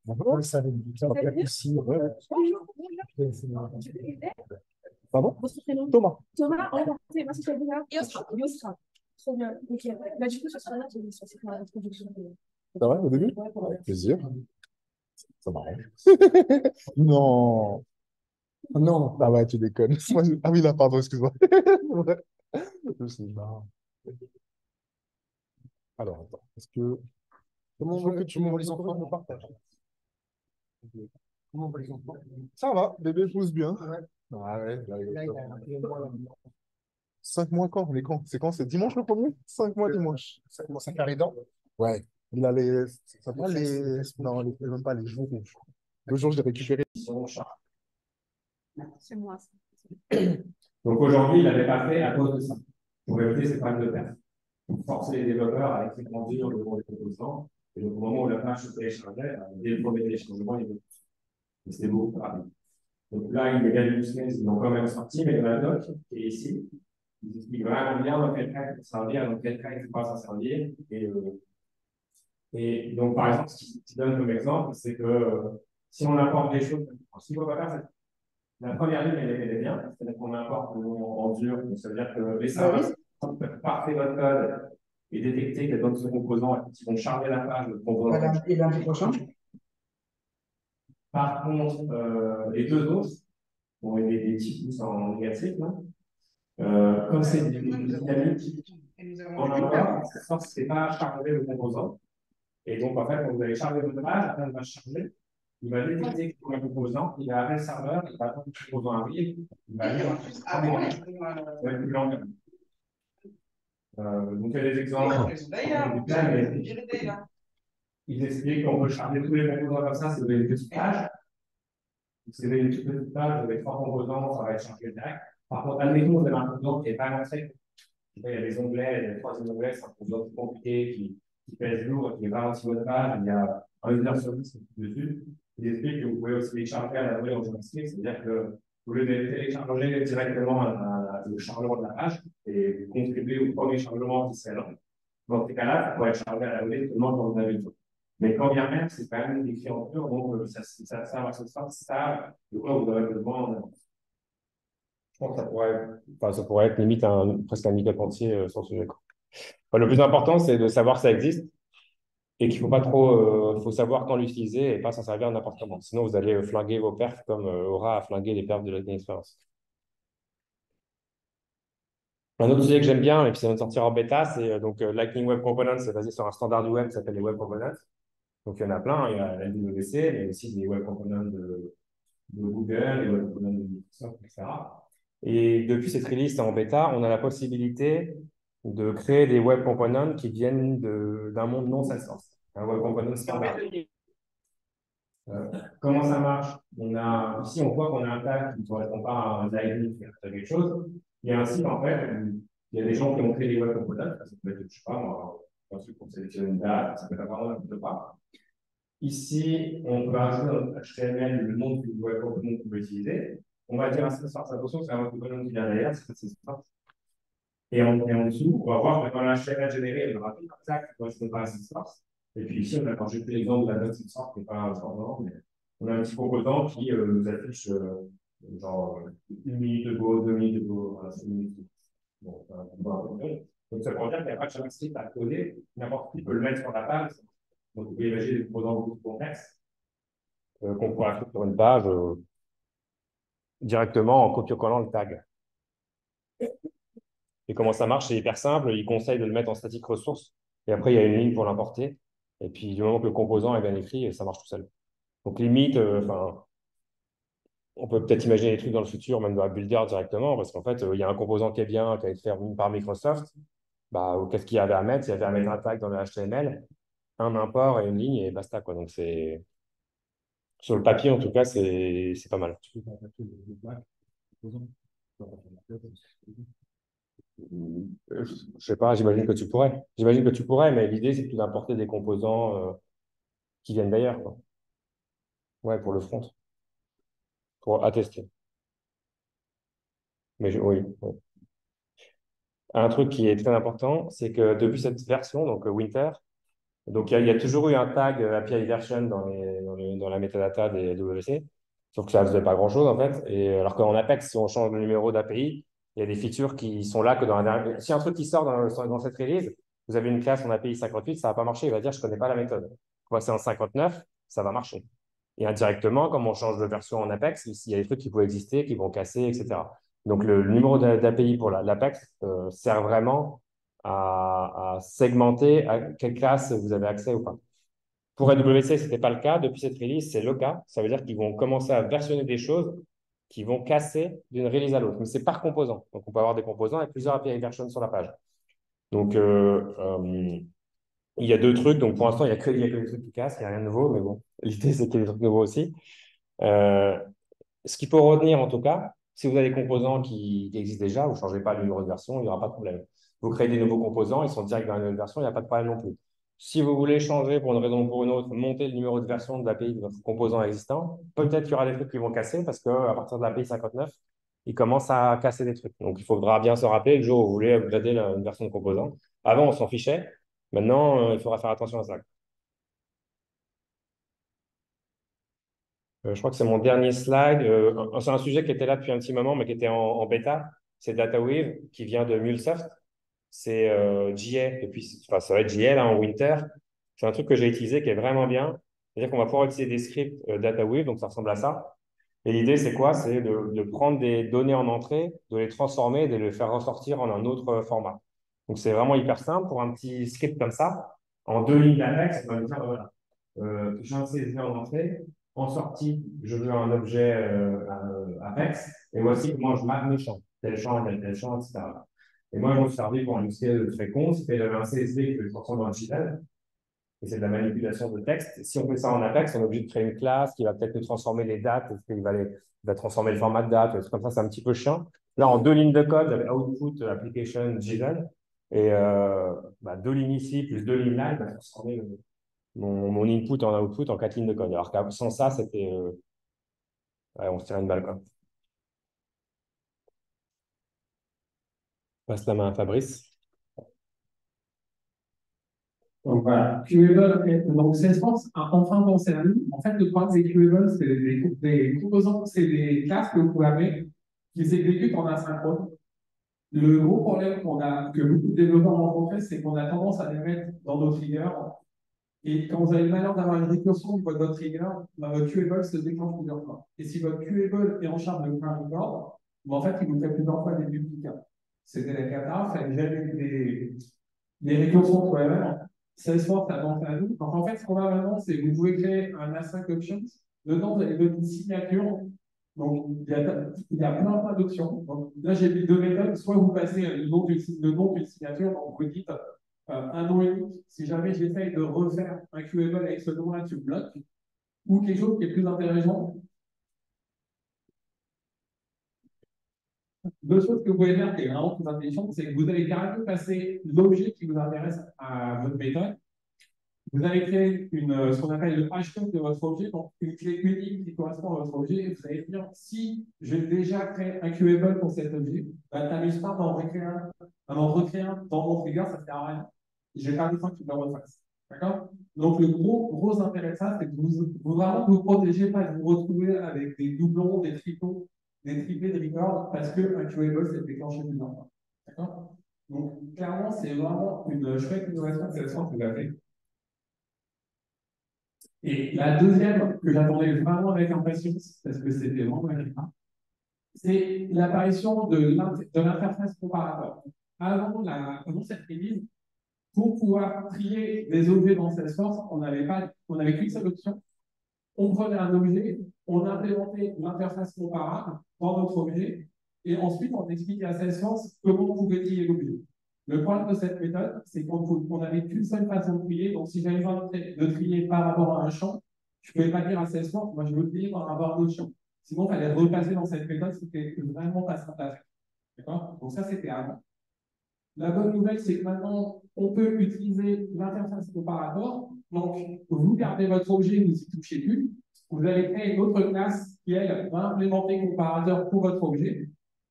Bonjour. Ça va être ici. Ouais. Pardon? Votre prénom? Thomas. Thomas, enchanté. Merci de venir. Yosra. Yosra. Trop bien. Ok. Bah, du coup, ce sera là, c'est la introduction. Ça va au début? Avec plaisir. Ça m'arrange. Non. Non. Ah ouais, tu déconnes. Ah oui, là, pardon, excuse-moi. Ouais. Je suis marrant. Alors, attends. Est-ce que. Comment on veut que tu m'envoies les enfants? Je partage. Comment on voit les enfants? Ça va, bébé pousse bien. Ouais. Ah ouais, là, il est top. 5 mois quand? Les quand? C'est quand? C'est dimanche le premier? 5 mois dimanche. Ça commence à faire les dents? Ouais. Il a les. Ça va les. Non, même pas les jours. Le jour, je l'ai récupéré. C'est moi. Donc aujourd'hui, il n'avait pas fait à cause de ça. Pour éviter ces problèmes de perte. Pour forcer les développeurs à écrire en dur le nom des composants. Et donc au moment où la page se téléchargeait, dès le premier téléchargement, il était. C'était beaucoup plus rapide. Donc là, il y a du business, ils l'ont quand même sorti, mais dans la doc qui est ici, ils expliquent vraiment bien dans quel cas il faut servir, dans quel cas il ne faut pas s'en servir. Et donc, par exemple, ce qui donne comme exemple, c'est que si on importe des choses, ce qu'il ne faut pas faire, c'est la première ligne, elle est bien, c'est-à-dire qu'on importe en dur, donc ça veut dire que les serveurs peuvent parfaire votre code et détecter qu'il y a d'autres composants qui vont charger la page de composants. Et lundi prochain? Par contre, les deux autres, bon, il y a des types en négatif, non comme c'est des dynamiques en import, ce n'est pas charger le composant. Et donc, en fait, quand vous allez charger votre page, après, il va charger, il va détecter qu'il y a un composant, il va appeler le serveur, il va attendre que le composant arrive, il va lire ça va être plus lent. Donc, il y a des exemples. Ils expliquent qu'on peut charger tous les composants comme ça, c'est une petite page. Si vous avez une toute petite page, vous avez 3 composants, ça va être chargé direct. Par contre, admettons, vous avez un composant qui n'est pas lancé. Il y a des onglets, il y a 3 onglets, c'est un composant plus compliqué qui pèse lourd, qui n'est pas anti votre page. Il y a un user service dessus. Il explique que vous pouvez aussi les charger à la volée en JavaScript, c'est-à-dire que au lieu de télécharger directement le chargement de la page et contribuer au premier chargement qui serait lent, dans ces cas-là, ça pourrait être chargé à la volée seulement quand vous avez besoin. Mais quand bien même, c'est quand même écrit en pur, donc ça sert à ce ça, de quoi vous aurez besoin. Je pense que ça pourrait être limite presque un meet-up entier sur ce sujet, quoi. Enfin, le plus important, c'est de savoir que ça existe et qu'il faut pas trop, faut savoir quand l'utiliser et pas s'en servir n'importe comment. Sinon, vous allez flinguer vos perfs comme Aura a flingué les perfs de Lightning Experience. Un autre sujet que j'aime bien, et puis ça vient de sortir en bêta, c'est Lightning Web Components, c'est basé sur un standard du web qui s'appelle les Web Components. Donc il y en a plein, il y a la WC, mais aussi des Web Components de Google, des Web Components de Microsoft, etc. Et depuis cette release en bêta, on a la possibilité de créer des web components qui viennent d'un monde non Salesforce, un web component standard. Comment ça marche? Ici, on voit qu'on a un tag qui ne correspond pas à un Lightning qui a quelque chose. Il y a un site, en fait, où il y a des gens qui ont créé des web components. Ça peut être, je ne sais pas, un truc pour sélectionner une date, ça peut être vraiment n'importe quoi. Ici, on peut ajouter dans notre HTML le nom du web component qu'on peut utiliser. On va dire à Salesforce, attention, c'est un web component qui vient derrière, c'est Salesforce. Et en dessous, on va voir que dans la HTML générée, il y aura tout un tag qui correspond pas à Salesforce. Et puis ici, on a quand j'ai pris l'exemple de la note Salesforce, qui n'est pas un genre, mais on a un petit composant qui nous affiche genre 1 minute de go, 2 minutes de go, voilà, 5 minutes. Bon, donc ça veut dire qu'il n'y a pas de JavaScript à coder, n'importe qui peut le mettre sur la page. Donc vous pouvez imaginer des composants beaucoup plus complexes qu'on pourra faire sur une page directement en copiant-collant le tag. Et comment ça marche? C'est hyper simple. Il conseille de le mettre en statique ressource. Et après, il y a une ligne pour l'importer. Et puis, du moment que le composant est bien écrit, ça marche tout seul. Donc, limite, on peut peut-être imaginer des trucs dans le futur, même dans la builder directement, parce qu'en fait, il y a un composant qui est bien, qui a été fait par Microsoft. Bah, qu'est-ce qu'il y avait à mettre? Il y avait à mettre un tag dans le HTML, un import et une ligne, et basta, quoi. Donc, sur le papier, en tout cas, c'est pas mal. Je sais pas, j'imagine que tu pourrais. J'imagine que tu pourrais, mais l'idée, c'est d'importer des composants qui viennent d'ailleurs, quoi. Ouais, pour le front, pour attester. Oui, oui. Un truc qui est très important, c'est que depuis cette version, donc Winter, Donc, il y a toujours eu un tag API version dans la metadata des WC, sauf que ça ne faisait pas grand-chose en fait. Et alors qu'en Apex, si on change le numéro d'API, il y a des features qui sont là que dans la dernière. Si un truc qui sort dans cette release, vous avez une classe en API 58, ça ne va pas marcher. Il va dire, je ne connais pas la méthode. Quand c'est en 59, ça va marcher. Et indirectement, comme on change de version en Apex, il y a des trucs qui peuvent exister, qui vont casser, etc. Donc, le numéro d'API pour l'Apex sert vraiment à segmenter à quelle classe vous avez accès ou pas. Pour AWS, ce n'était pas le cas. Depuis cette release, c'est le cas. Ça veut dire qu'ils vont commencer à versionner des choses qui vont casser d'une release à l'autre. Mais c'est par composant. Donc, on peut avoir des composants avec plusieurs API versions sur la page. Donc, il y a deux trucs. Donc, pour l'instant, il y a que des trucs qui cassent. Il n'y a rien de nouveau. Mais bon, l'idée, c'est qu'il y ait des trucs nouveaux aussi. Ce qu'il faut retenir, en tout cas, si vous avez des composants qui existent déjà, vous ne changez pas le numéro de version, il n'y aura pas de problème. Vous créez des nouveaux composants, ils sont directs dans la nouvelle version, il n'y a pas de problème non plus. Si vous voulez changer pour une raison ou pour une autre, monter le numéro de version de l'API de votre composant existant, peut-être qu'il y aura des trucs qui vont casser parce qu'à partir de l'API 59, il commence à casser des trucs. Donc, il faudra bien se rappeler le jour où vous voulez upgrader une version de composant. Avant, on s'en fichait. Maintenant, il faudra faire attention à ça. Je crois que c'est mon dernier slide. C'est un sujet qui était là depuis un petit moment, mais qui était en bêta. C'est DataWave, qui vient de MuleSoft. C'est JA, enfin, ça va être JA là, en Winter. C'est un truc que j'ai utilisé qui est vraiment bien. C'est-à-dire qu'on va pouvoir utiliser des scripts DataWave, donc ça ressemble à ça. Et l'idée, c'est quoi? C'est de prendre des données en entrée, de les transformer, de les faire ressortir en un autre format. Donc, c'est vraiment hyper simple pour un petit script comme ça. En 2 lignes d'Apex, on va dire, voilà, j'ai un CSV en entrée. En sortie, je veux un objet Apex. Et voici comment je map mes champs. Tel champ, tel champ, etc. Et moi, je m'en suis servi pour un use case très con. C'était j'avais un CSV que je transforme dans un JSON. Et c'est de la manipulation de texte. Si on fait ça en Apex, on est obligé de créer une classe qui va peut-être nous transformer les dates, parce qu'il va transformer le format de date, comme ça, c'est un petit peu chiant. Là, en 2 lignes de code, j'avais output, application, JSON. Et 2 lignes ici, plus 2 lignes là, il va transformer mon input en output en 4 lignes de code. Alors que sans ça, c'était. Ouais, on se tire une balle, quoi. Je passe la main à Fabrice. Donc voilà, Qable, donc Salesforce a enfin pensé à nous. En fait, le problème c'est Qable, c'est des composants, c'est des classes que vous pouvez avoir qui s'exécutent en asynchrone. Le gros problème que beaucoup de développeurs ont rencontré, c'est qu'on a tendance à les mettre dans nos triggers. Et quand vous avez le malheur d'avoir une récursion de votre trigger, votre Qable se déclenche plusieurs fois. Et si votre Qable est en charge de faire un record, en fait, il vous fait plusieurs fois des duplicats. C'était la cata, il fallait gérer des récursions pour eux-mêmes. Salesforce a pensé à nous. Donc, en fait, ce qu'on a maintenant, c'est que vous pouvez créer un async options. Dedans, vous allez donner une signature. Donc, il y a plein d'options. Donc, là, j'ai mis 2 méthodes. Soit vous passez le nom d'une signature, donc vous dites un nom unique. Si jamais j'essaye de refaire un QML avec ce nom-là, tu me bloques. Ou quelque chose qui est plus intéressant. 2 choses que vous pouvez faire qui est vraiment plus intelligente, c'est que vous allez carrément passer l'objet qui vous intéresse à votre méthode. Vous allez créer ce qu'on appelle le hashtag de votre objet, donc une clé unique qui correspond à votre objet. Et vous allez dire, si j'ai déjà créé un QML pour cet objet, bah, t'amuses pas d'en recréer un dans mon trigger, ça ne sert à rien. J'ai pas besoin que tu me le refasses. D'accord? Donc, le gros intérêt de ça, c'est que vous vraiment vous protégez pas de vous retrouver avec des doublons, des triplés de record parce qu'un QML s'est déclenché plusieurs fois. D'accord? Donc, clairement, c'est vraiment une chouette innovation que Salesforce vous a fait. Et la deuxième que j'attendais vraiment avec impatience, parce que c'était vraiment américain, c'est l'apparition de l'interface comparateur. Avant cette release, pour pouvoir trier des objets dans Salesforce, on n'avait qu'une seule option. On prenait un objet, on implémentait l'interface comparable dans notre objet, et ensuite on expliquait à Salesforce comment on pouvait trier l'objet. Le problème de cette méthode, c'est qu'on n'avait qu'une seule façon de trier. Donc, si j'avais besoin de trier par rapport à un champ, je ne pouvais pas dire à Salesforce, moi je veux trier par rapport à un autre champ. Sinon, il fallait repasser dans cette méthode, c'était vraiment pas simple à faire. D'accord? Donc, ça, c'était avant. La bonne nouvelle, c'est que maintenant, on peut utiliser l'interface comparator. Donc, vous gardez votre objet, vous n'y touchez plus. Vous allez créer une autre classe qui, elle, va implémenter comparateur pour votre objet.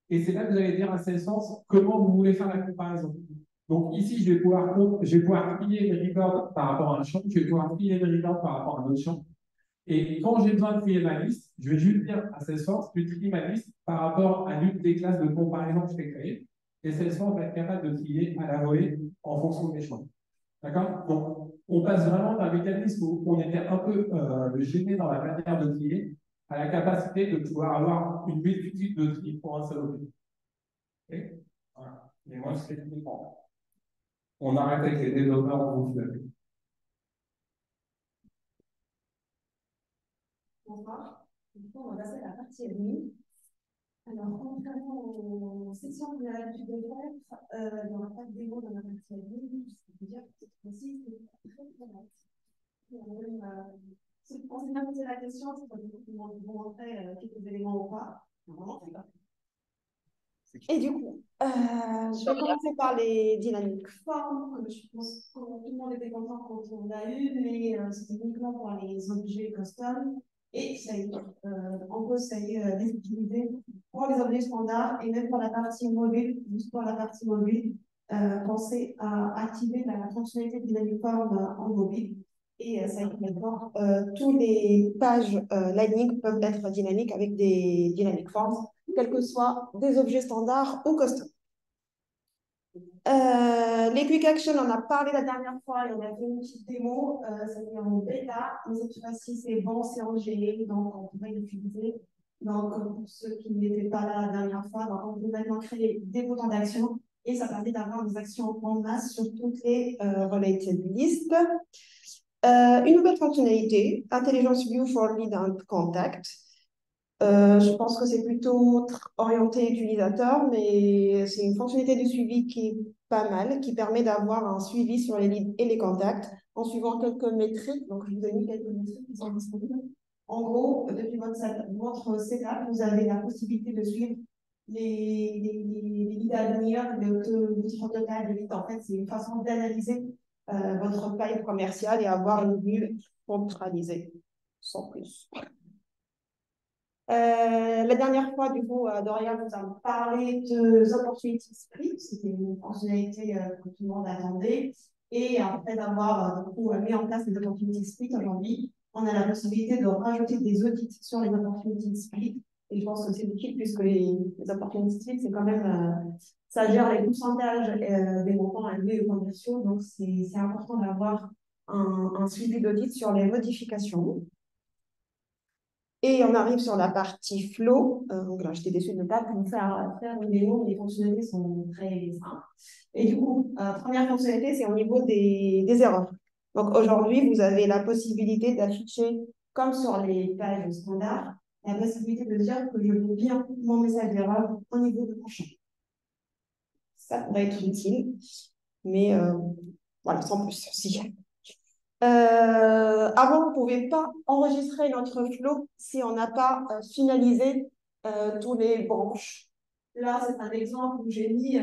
Et c'est là que vous allez dire à Salesforce comment vous voulez faire la comparaison. Donc ici, je vais pouvoir trier les records par rapport à un champ, je vais pouvoir trier les records par rapport à un autre champ. Et quand j'ai besoin de trier ma liste, je vais juste dire à Salesforce de trier ma liste par rapport à l'une des classes de comparaison que je vais créer. Et Salesforce va être capable de trier à la volée en fonction des champs. D'accord? Donc, on passe vraiment d'un mécanisme où on était un peu gêné dans la manière de trier à la capacité de pouvoir avoir une multitude de tri pour un seul objet. Okay? Voilà. Et moi, c'est ce que je comprends. On arrête avec les développeurs en groupe. Bonsoir. Du coup, on va passer à la partie admin. Alors, contrairement aux sessions qu'on a l'habitude de faire, il n'y aura pas de démo dans la partie admin. Je peux dire que cette fois-ci, c'est très très mal. Si on s'est bien posé la question, c'est pas beaucoup qui vont montrer quelques éléments ou pas. Normalement, c'est pas. Et du coup, je vais commencer par les dynamiques formes. Je pense que tout le monde était content quand on l'a eu, mais c'était uniquement pour les objets custom. Et ça y est, en gros, ça y est utilisé pour les objets standards et même pour la partie mobile, juste pour la partie mobile. Pensez à activer la fonctionnalité dynamique form en mobile. Et ça y est, maintenant, toutes les pages Lightning peuvent être dynamiques avec des dynamic forms, quels que soient des objets standards ou custom. Les quick actions, on en a parlé la dernière fois et on a fait une petite démo, c'était en bêta, mais cette fois-ci c'est bon, c'est en GA, donc on pourrait l'utiliser. Donc pour ceux qui n'étaient pas là la dernière fois, donc on peut maintenant créer des boutons d'action et ça permet d'avoir des actions en masse sur toutes les related lists. Une nouvelle fonctionnalité, Intelligence View for Lead and Contact. Je pense que c'est plutôt orienté utilisateur, mais c'est une fonctionnalité de suivi qui est pas mal, qui permet d'avoir un suivi sur les leads et les contacts en suivant quelques métriques. Donc, je vous ai mis quelques métriques qui sont disponibles. En gros, depuis votre setup, vous avez la possibilité de suivre les leads à venir, votre total de leads. En fait, c'est une façon d'analyser votre pipe commercial et avoir une vue centralisée, sans plus. La dernière fois, du coup, Dorian nous a parlé de Opportunity Split. C'était une fonctionnalité que tout le monde attendait. Et après avoir du coup, mis en place les Opportunity Split aujourd'hui, on a la possibilité de rajouter des audits sur les Opportunity Split. Et je pense que c'est utile puisque les Opportunity Split, c'est quand même, ça gère les pourcentages des montants élevés ou commerciaux. Donc, c'est important d'avoir un suivi d'audit sur les modifications. Et on arrive sur la partie flow. Donc là, j'étais déçue de ne pas vous faire une démo, mais les fonctionnalités sont très simples. Et du coup, première fonctionnalité, c'est au niveau des erreurs. Donc aujourd'hui, vous avez la possibilité d'afficher, comme sur les pages standards, la possibilité de dire que je veux bien mon message d'erreur au niveau de mon champ. Ça pourrait être utile, mais voilà, sans plus. Si. Avant, on ne pouvait pas enregistrer notre flow si on n'a pas finalisé tous les branches. Là, c'est un exemple où j'ai mis,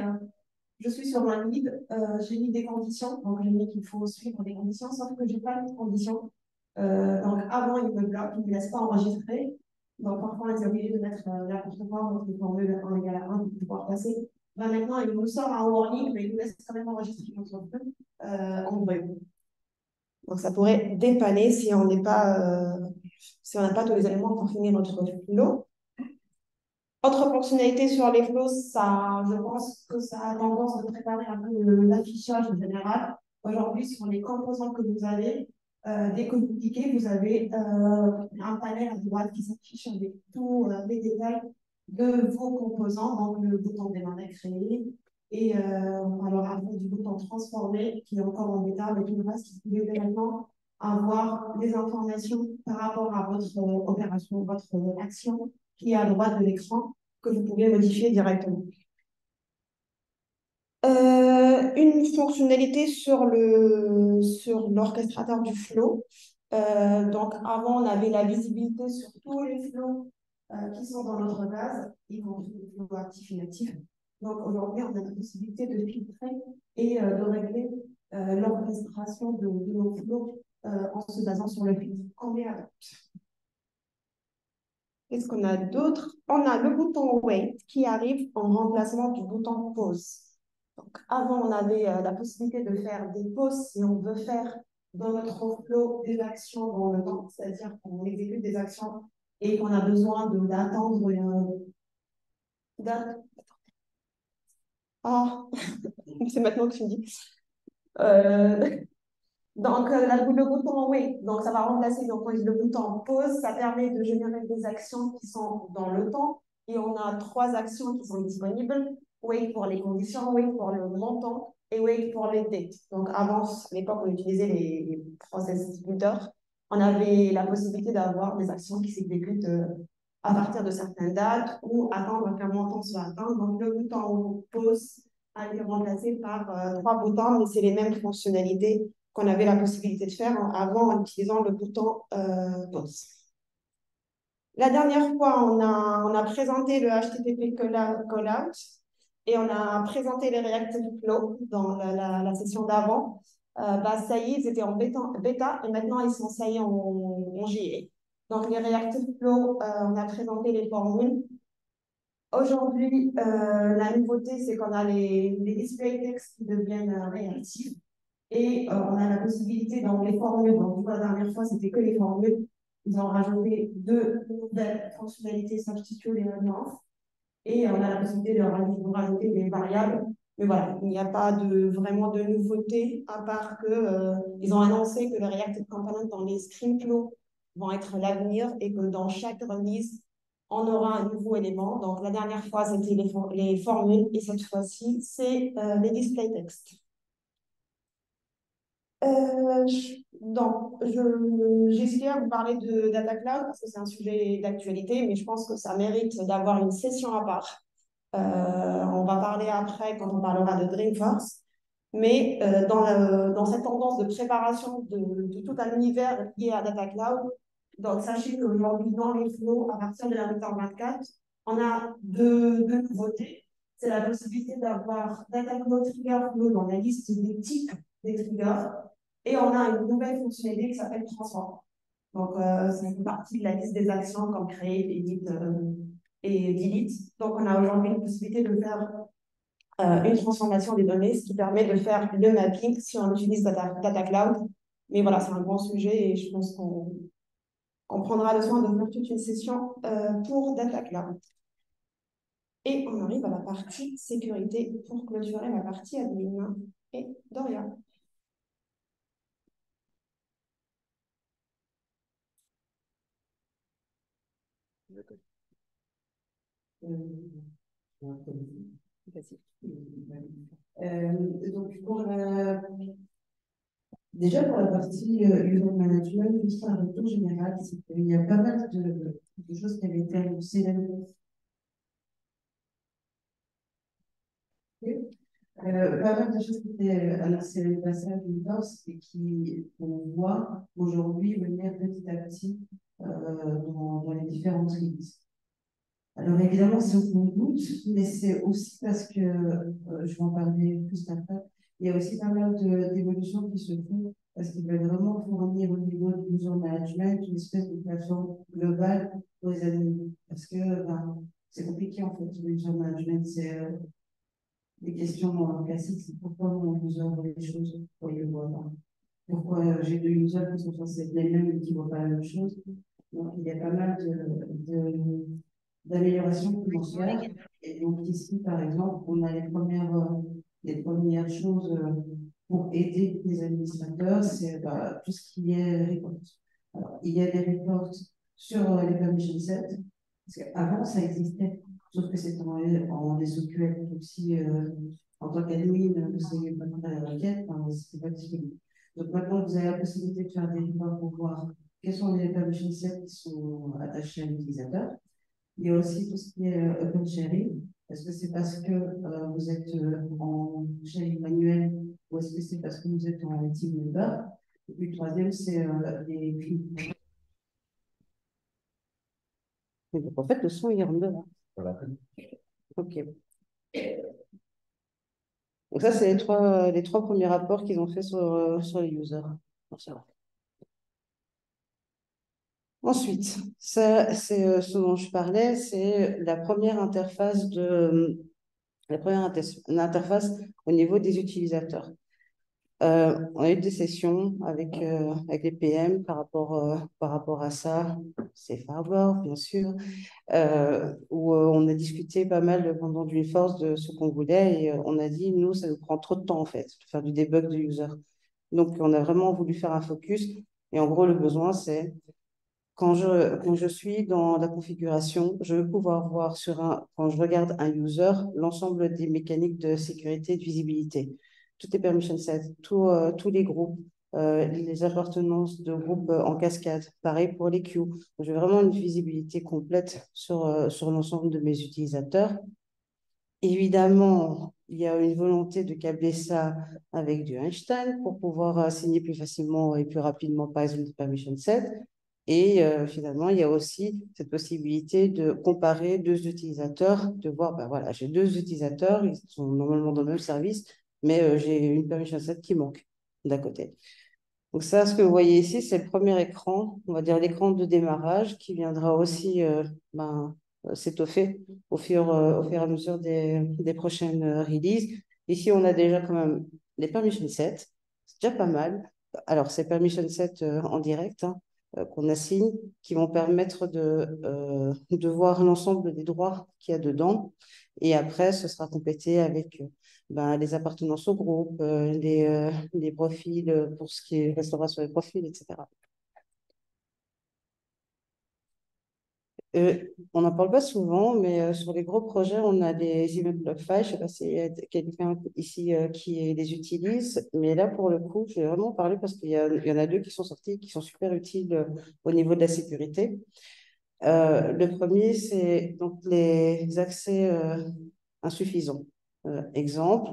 je suis sur un lead, j'ai mis des conditions, donc j'ai mis qu'il faut suivre des conditions, sauf que je n'ai pas mis de conditions. Donc avant, il me bloque, il ne me laisse pas enregistrer. Donc parfois, on est obligé de mettre n'importe quoi, donc une formule 1 égale à 1 pour pouvoir passer. Ben, maintenant, il nous sort un warning, mais il nous laisse quand même enregistrer notre flow en vrai. Donc, ça pourrait dépanner si on n'est pas, si on n'a pas tous les éléments pour finir notre flow. Autre fonctionnalité sur les flows, ça, je pense que ça a tendance de préparer un peu l'affichage en général. Aujourd'hui, sur les composants que vous avez, dès que vous cliquez, vous avez un panel à droite qui s'affiche avec tous les détails de vos composants, donc le bouton démarrer créer, et alors après du bouton transformer qui est encore en bêta, mais tout le reste, vous pouvez maintenant avoir des informations par rapport à votre opération, votre action qui est à droite de l'écran que vous pouvez modifier directement. Une fonctionnalité sur l'orchestrateur du flow. Donc avant, on avait la visibilité sur tous les flows qui sont dans notre base, y compris les flows actifs et inactifs. Donc aujourd'hui, on a la possibilité de filtrer et de régler l'orchestration de nos flows en se basant sur le filtre qu'on met à droite. Qu'est-ce qu'on a d'autre? On a le bouton Wait qui arrive en remplacement du bouton Pause. Donc, avant, on avait la possibilité de faire des pauses si on veut faire dans notre flow des actions dans le temps, c'est-à-dire qu'on exécute des actions et qu'on a besoin d'attendre Ah, c'est maintenant que tu me dis. Donc, le bouton oui, donc ça va remplacer donc, le bouton pause. Ça permet de générer des actions qui sont dans le temps. Et on a 3 actions qui sont disponibles. Wait pour les conditions, wait pour le montant et wait pour les dates. Donc, avant, à l'époque, on utilisait les process executeurs. On avait la possibilité d'avoir des actions qui s'exécutent à partir de certaines dates ou attendre qu'un montant soit atteint. Donc, le bouton pause a été remplacé par 3 boutons, mais c'est les mêmes fonctionnalités qu'on avait la possibilité de faire avant en utilisant le bouton pause. La dernière fois, on a présenté le HTTP callout et on a présenté les Reactive Flow dans la session d'avant. Ça y est, ils étaient en bêta et maintenant ils sont ça y est en JA. Donc les Reactive Flow, on a présenté les formules. Aujourd'hui, la nouveauté, c'est qu'on a les display text qui deviennent réactifs. Et on a la possibilité dans les formules, donc la dernière fois c'était que les formules, ils ont rajouté 2 nouvelles fonctionnalités substitute et nuances, et on a la possibilité de rajouter des variables, mais voilà, il n'y a pas vraiment de nouveauté, à part que ils ont annoncé que les Reactive Components dans les Screenflow vont être l'avenir, et que dans chaque release, on aura un nouveau élément. Donc la dernière fois c'était les formules, et cette fois-ci c'est les display text. J'espère vous parler de Data Cloud parce que c'est un sujet d'actualité, mais je pense que ça mérite d'avoir une session à part. On va parler après quand on parlera de Dreamforce. Mais dans cette tendance de préparation de tout un univers lié à Data Cloud, donc sachez qu'aujourd'hui, dans les flows, à partir de la 24, on a deux nouveautés. C'est la possibilité d'avoir Data Cloud Trigger Flow dans la liste des types des triggers. Et on a une nouvelle fonctionnalité qui s'appelle Transform. Donc, c'est une partie de la liste des actions comme create, edit et delete. Donc, on a aujourd'hui une possibilité de faire une transformation des données, ce qui permet de faire le mapping si on utilise Data Cloud. Mais voilà, c'est un grand sujet et je pense qu'on prendra le soin de faire toute une session pour Data Cloud. Et on arrive à la partie sécurité pour clôturer la partie admin. Et Doria. Donc, déjà pour la partie user management, juste un retour général, c'est qu'il y a pas mal de choses qui avaient été annoncées pas mal de choses qui étaient annoncées l'année passée à Dreamforce et qu'on voit aujourd'hui venir petit à petit dans les différentes releases. Alors évidemment, c'est au compte-gouttes, mais c'est aussi parce que, je vais en parler plus après, il y a aussi pas mal d'évolutions qui se font parce qu'ils veulent vraiment fournir au niveau du user management une espèce de plateforme globale pour les admins. Parce que c'est compliqué en fait, le user management, c'est des questions classiques, c'est pourquoi mon user voit les choses, pourquoi il ne voit pas. Pourquoi j'ai 2 users qui sont censés être les mêmes et qui ne voient pas la même chose. Donc il y a pas mal d'amélioration qu'on peut faire. Et donc ici, par exemple, on a les premières choses pour aider les administrateurs, c'est tout ce qui est report. Alors, il y a des reports sur les permission sets, parce qu'avant, ça existait, sauf que c'était en SQL. Donc si, en tant qu'admin, vous ne savez pas faire la requête, c'était pas disponible. Donc maintenant, vous avez la possibilité de faire des reports pour voir quels sont les permission sets qui sont attachés à l'utilisateur. Il y a aussi tout ce qui est open sharing. Est-ce que c'est parce que vous êtes en sharing manuel ou est-ce que c'est parce que vous êtes en team member? Et puis le troisième, c'est les films. En fait, le son, il est en deux. Voilà. OK. Donc ça, c'est les trois premiers rapports qu'ils ont fait sur les users. Bon, ça va. Ensuite, ça, c'est ce dont je parlais, c'est la première interface de La première interface au niveau des utilisateurs. On a eu des sessions avec les PM par rapport à ça, c'est Harbor, bien sûr, où on a discuté pas mal pendant Dreamforce de ce qu'on voulait et on a dit, nous, ça nous prend trop de temps en fait, de faire du debug de user. Donc, on a vraiment voulu faire un focus et en gros, le besoin, c'est quand je suis dans la configuration, je veux pouvoir voir quand je regarde un user, l'ensemble des mécaniques de sécurité et de visibilité. Toutes les permission sets, tous les groupes, les appartenances de groupes en cascade. Pareil pour les queues. J'ai vraiment une visibilité complète sur l'ensemble de mes utilisateurs. Évidemment, il y a une volonté de câbler ça avec du Einstein pour pouvoir assigner plus facilement et plus rapidement, par exemple, des permission sets. Et finalement, il y a aussi cette possibilité de comparer deux utilisateurs, de voir, ben voilà, j'ai deux utilisateurs, ils sont normalement dans le même service, mais j'ai une permission set qui manque d'un côté. Donc ça, ce que vous voyez ici, c'est le premier écran, on va dire l'écran de démarrage qui viendra aussi s'étoffer au fur et à mesure des prochaines releases. Ici, on a déjà quand même les permission sets, c'est déjà pas mal. Alors, ces permission sets en direct, hein, qu'on assigne, qui vont permettre de voir l'ensemble des droits qu'il y a dedans. Et après, ce sera complété avec les appartenances au groupe, les profils pour ce qui restera sur les profils, etc. On n'en parle pas souvent, mais sur les gros projets, on a des event block files. Je ne sais pas s'il y a quelqu'un ici qui les utilise, mais là, pour le coup, je vais vraiment parler parce qu'il y en a deux qui sont sortis, qui sont super utiles au niveau de la sécurité. Le premier, c'est donc les accès insuffisants. Exemple,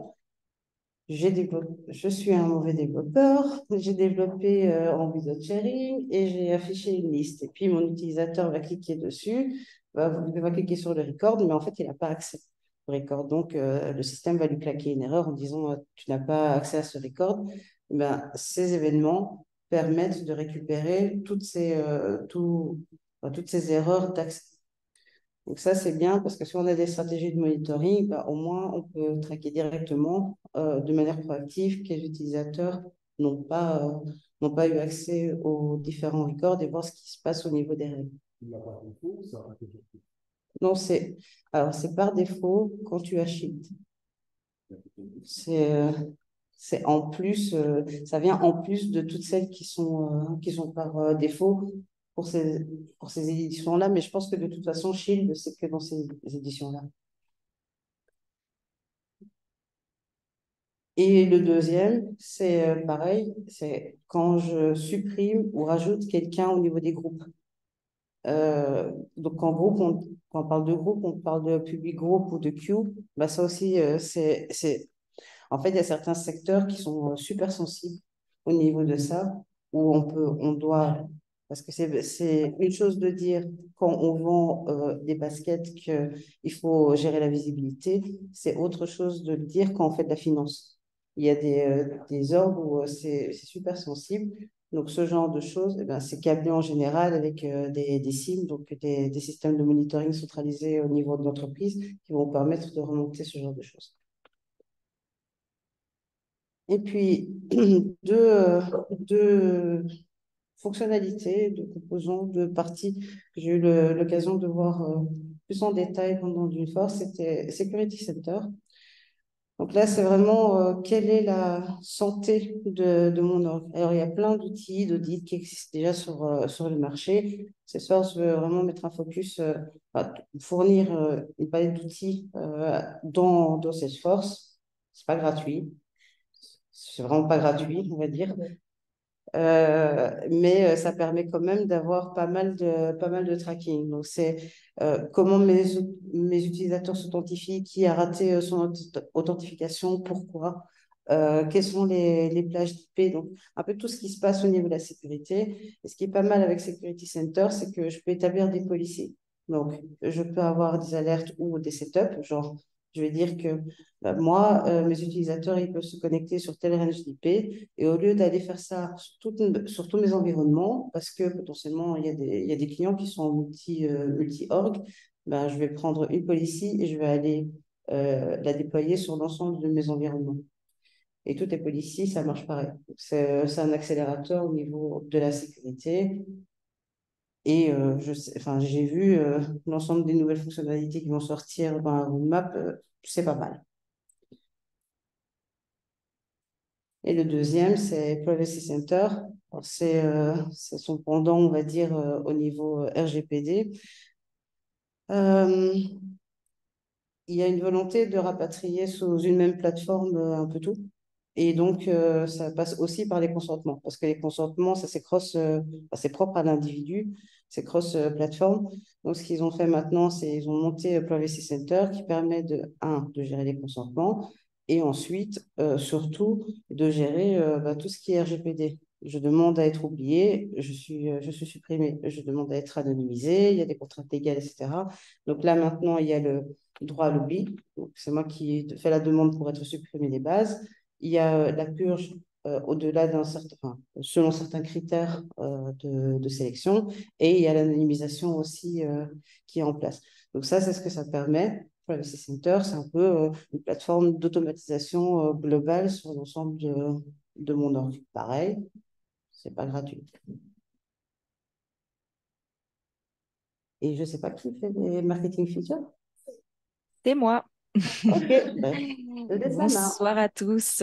je suis un mauvais développeur, j'ai développé en wizard sharing et j'ai affiché une liste. Et puis, mon utilisateur va cliquer dessus, va cliquer sur le record, mais en fait, il n'a pas accès au record. Donc, le système va lui claquer une erreur en disant tu n'as pas accès à ce record. Ces événements permettent de récupérer toutes ces erreurs d'accès. Donc ça, c'est bien parce que si on a des stratégies de monitoring, au moins on peut traquer directement de manière proactive quels utilisateurs n'ont pas eu accès aux différents records et voir ce qui se passe au niveau des règles. Non, c'est par défaut quand tu as Shield. C'est en plus, ça vient en plus de toutes celles qui sont par défaut pour ces éditions-là, mais je pense que de toute façon, Shield, c'est que dans ces éditions-là. Et le deuxième, c'est pareil, c'est quand je supprime ou rajoute quelqu'un au niveau des groupes. Donc en groupe, quand on parle de groupe, on parle de public group ou de queue. Ça aussi, en fait, il y a certains secteurs qui sont super sensibles au niveau de ça, où on doit, parce que c'est une chose de dire quand on vend des baskets qu'il faut gérer la visibilité, c'est autre chose de le dire quand on fait de la finance. Il y a des ordres où c'est super sensible. Donc, ce genre de choses, c'est câblé en général avec des SIM, donc des systèmes de monitoring centralisés au niveau de l'entreprise qui vont permettre de remonter ce genre de choses. Et puis, deux fonctionnalités, de composants, de parties que j'ai eu l'occasion de voir plus en détail pendant Dreamforce, c'était Security Center. Donc là, c'est vraiment quelle est la santé de mon org. Alors, il y a plein d'outils d'audit qui existent déjà sur le marché. Ce soir, je veux vraiment mettre un focus, fournir une palette d'outils dans Salesforce. C'est pas gratuit. C'est vraiment pas gratuit, on va dire. Mais ça permet quand même d'avoir pas mal de tracking. Donc, c'est comment mes utilisateurs s'authentifient, qui a raté son authentification, pourquoi, quelles sont les plages d'IP, donc un peu tout ce qui se passe au niveau de la sécurité. Et ce qui est pas mal avec Security Center, c'est que je peux établir des policiers. Donc, je peux avoir des alertes ou des setups, genre, je vais dire que moi, mes utilisateurs, ils peuvent se connecter sur tel range d'IP et au lieu d'aller faire ça sur tous mes environnements, parce que potentiellement, il y a des clients qui sont multi-org, je vais prendre une policy et je vais aller la déployer sur l'ensemble de mes environnements. Et tout est policy, ça marche pareil. C'est un accélérateur au niveau de la sécurité. Et j'ai vu l'ensemble des nouvelles fonctionnalités qui vont sortir dans la roadmap, c'est pas mal. Et le deuxième, c'est Privacy Center. C'est son pendant, on va dire, au niveau RGPD. Il y a une volonté de rapatrier sous une même plateforme un peu tout. Et donc, ça passe aussi par les consentements, parce que les consentements, ça c'est propre à l'individu, c'est cross-plateforme. Donc, ce qu'ils ont fait maintenant, c'est ils ont monté Privacy Center qui permet de gérer les consentements et ensuite, surtout, de gérer tout ce qui est RGPD. Je demande à être oublié, je suis supprimé. Je demande à être anonymisé, il y a des contraintes légales, etc. Donc là, maintenant, il y a le droit à l'oubli. C'est moi qui fais la demande pour être supprimé des bases. Il y a la purge au-delà selon certains critères de sélection, et il y a l'anonymisation aussi qui est en place. Donc ça, c'est ce que ça permet. Privacy Center, c'est un peu une plateforme d'automatisation globale sur l'ensemble de mon org. Pareil, c'est pas gratuit. Et je sais pas qui fait des marketing features. C'est moi. Ok, Bonsoir à tous.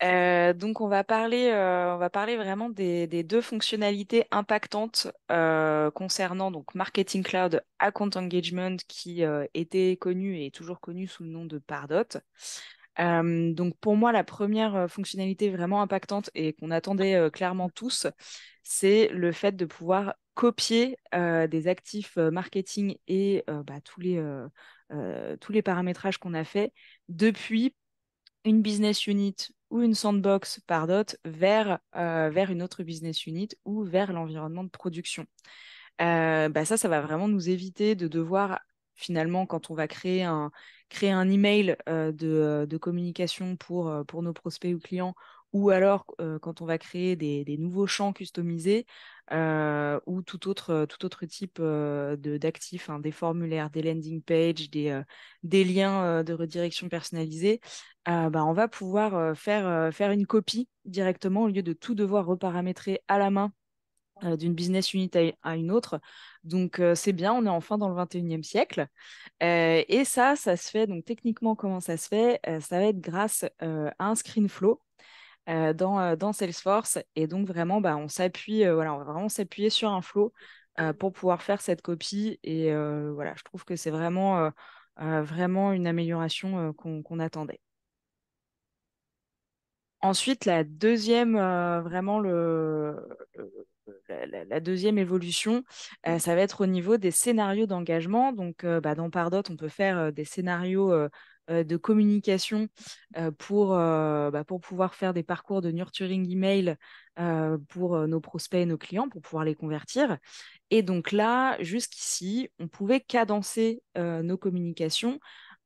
Donc, on va parler vraiment des deux fonctionnalités impactantes concernant donc Marketing Cloud Account Engagement qui était connu et est toujours connu sous le nom de Pardot. Donc, pour moi, la première fonctionnalité vraiment impactante et qu'on attendait clairement tous, c'est le fait de pouvoir copier des actifs marketing et tous les paramétrages qu'on a fait depuis une business unit ou une sandbox Pardot vers une autre business unit ou vers l'environnement de production. Ça va vraiment nous éviter de devoir, finalement, quand on va créer un email de communication pour nos prospects ou clients, ou alors quand on va créer des nouveaux champs customisés ou tout autre type d'actifs, hein, des formulaires, des landing pages, des liens de redirection personnalisés, on va pouvoir faire une copie directement au lieu de tout devoir reparamétrer à la main d'une business unit à une autre. Donc, c'est bien, on est enfin dans le 21e siècle. Et ça se fait, donc techniquement, comment ça se fait? Ça va être grâce à un ScreenFlow dans Salesforce. Et donc, vraiment, on s'appuie, on va vraiment s'appuyer sur un flow pour pouvoir faire cette copie. Et voilà, je trouve que c'est vraiment une amélioration qu'on attendait. Ensuite, la deuxième, vraiment la deuxième évolution, ça va être au niveau des scénarios d'engagement. Donc, dans Pardot, on peut faire des scénarios de communication pour pouvoir faire des parcours de nurturing email pour nos prospects et nos clients, pour pouvoir les convertir. Et donc là, jusqu'ici, on pouvait cadencer nos communications